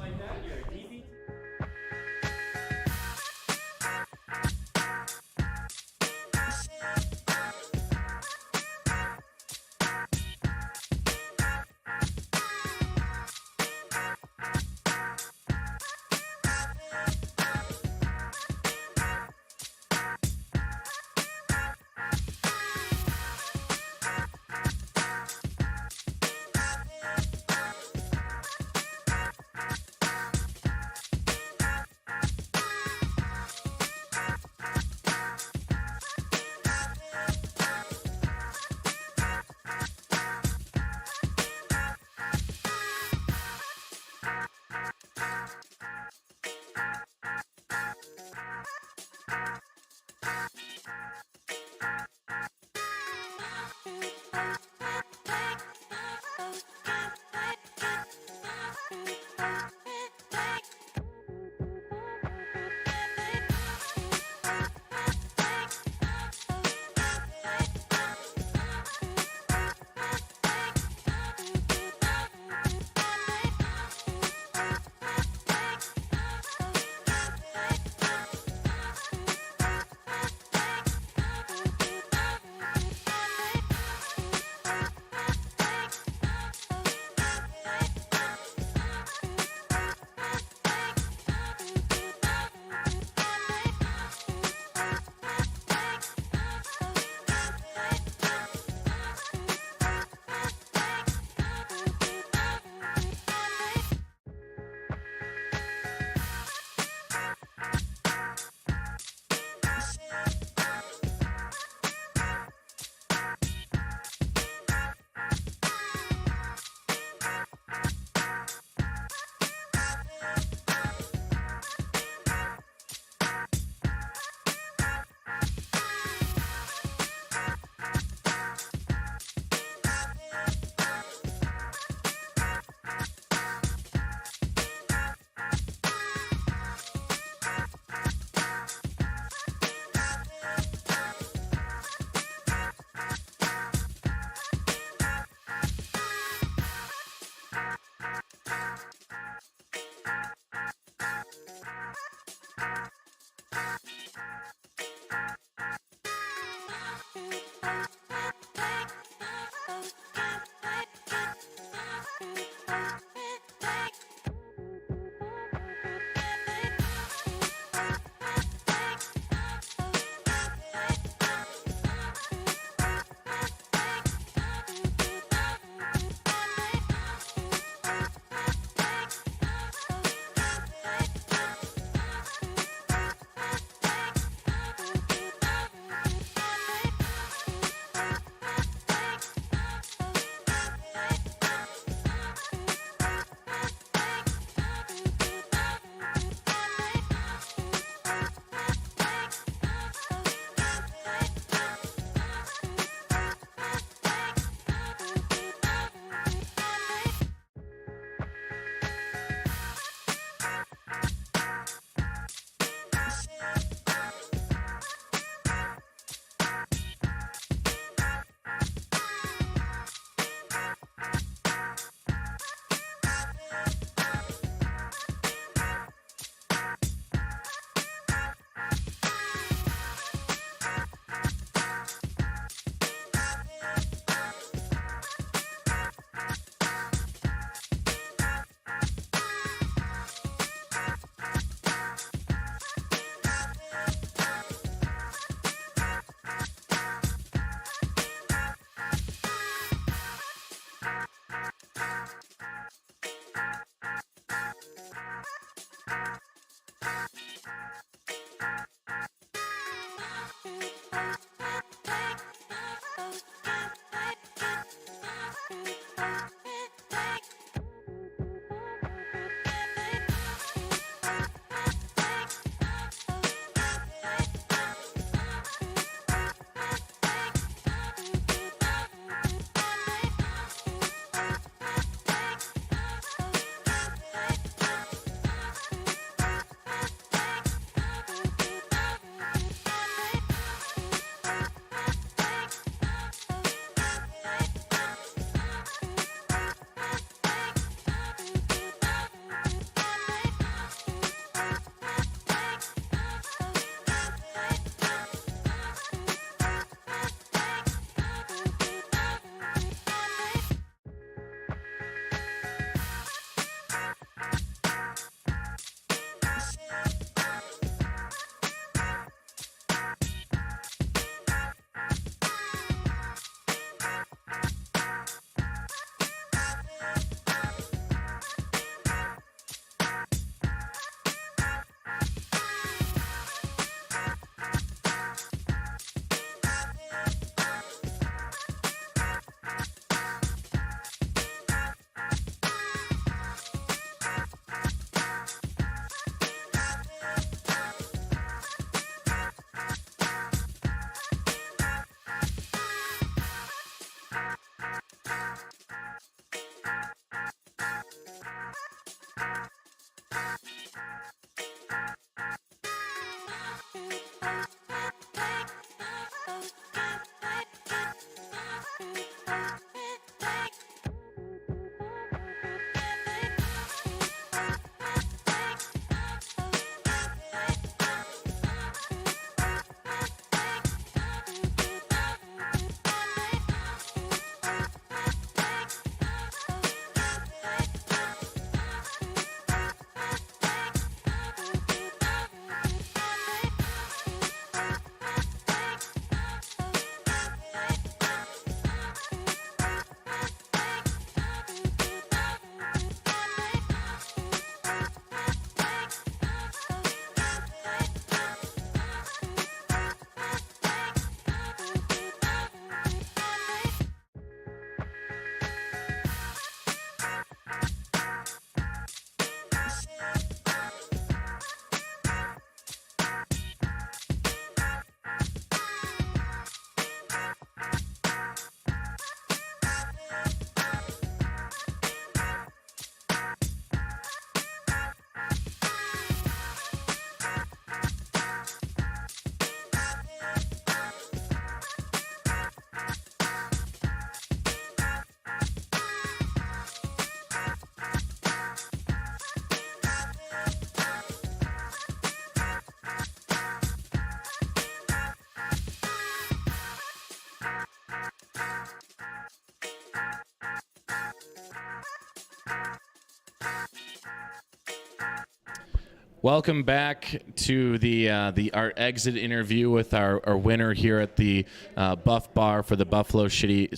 [SPEAKER 1] Welcome back to the our exit interview with our winner here at the Buff Bar for the Buffalo City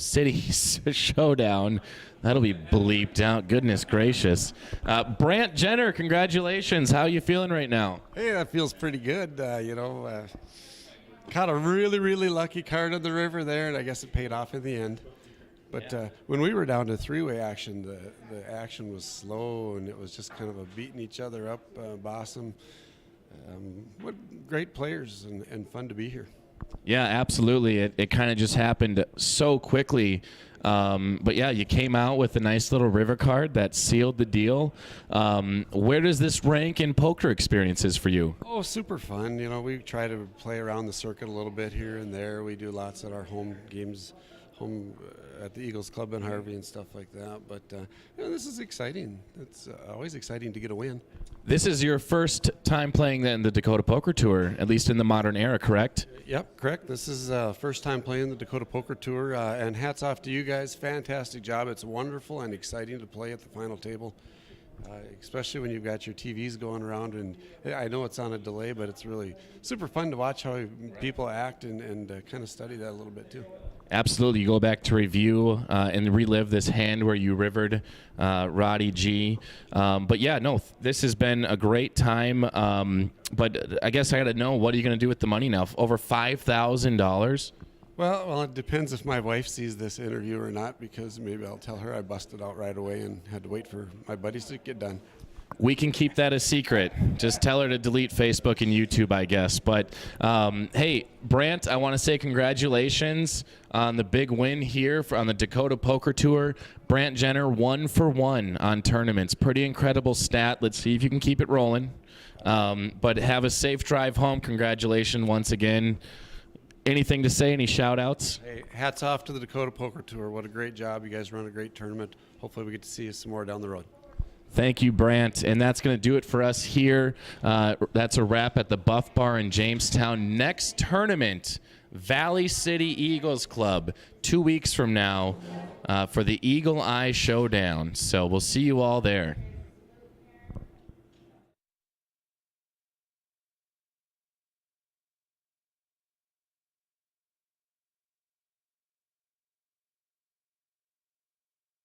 [SPEAKER 1] Showdown. That'll be bleeped out. Goodness gracious. Brant Jenner, congratulations. How are you feeling right now?
[SPEAKER 4] Hey, that feels pretty good. Caught a really lucky card on the river there, and I guess it paid off in the end. But when we were down to three-way action, the action was slow, and it was just kind of a beating each other up, bossum. What great players and fun to be here.
[SPEAKER 1] Yeah, absolutely. It kind of just happened so quickly. But yeah, you came out with a nice little river card that sealed the deal. Where does this rank in poker experiences for you?
[SPEAKER 4] Oh, super fun. You know, we try to play around the circuit a little bit here and there. We do lots at our home games, at the Eagles Club in Harvey and stuff like that. But this is exciting. It's always exciting to get a win.
[SPEAKER 1] This is your first time playing in the Dakota Poker Tour, at least in the modern era, correct?
[SPEAKER 4] Yep, correct. This is first time playing the Dakota Poker Tour, and hats off to you guys. Fantastic job. It's wonderful and exciting to play at the final table, especially when you've got your TVs going around. And I know it's on a delay, but it's really super fun to watch how people act and kind of study that a little bit too.
[SPEAKER 1] Absolutely. You go back to review and relive this hand where you rivered Roddy G. But yeah, no, this has been a great time. But I guess I got to know, what are you going to do with the money now? Over $5,000?
[SPEAKER 4] Well, it depends if my wife sees this interview or not, because maybe I'll tell her I busted out right away and had to wait for my buddies to get done.
[SPEAKER 1] We can keep that a secret. Just tell her to delete Facebook and YouTube, I guess. But, hey, Brant, I want to say congratulations on the big win here on the Dakota Poker Tour. Brant Jenner, 1 for 1 on tournaments. Pretty incredible stat. Let's see if you can keep it rolling. But have a safe drive home. Congratulations once again. Anything to say? Any shout-outs?
[SPEAKER 4] Hey, hats off to the Dakota Poker Tour. What a great job. You guys run a great tournament. Hopefully we get to see you some more down the road.
[SPEAKER 1] Thank you, Brant. And that's going to do it for us here. That's a wrap at the Buff Bar in Jamestown. Next tournament, Valley City Eagles Club, 2 weeks from now for the Eagle Eye Showdown. So we'll see you all there.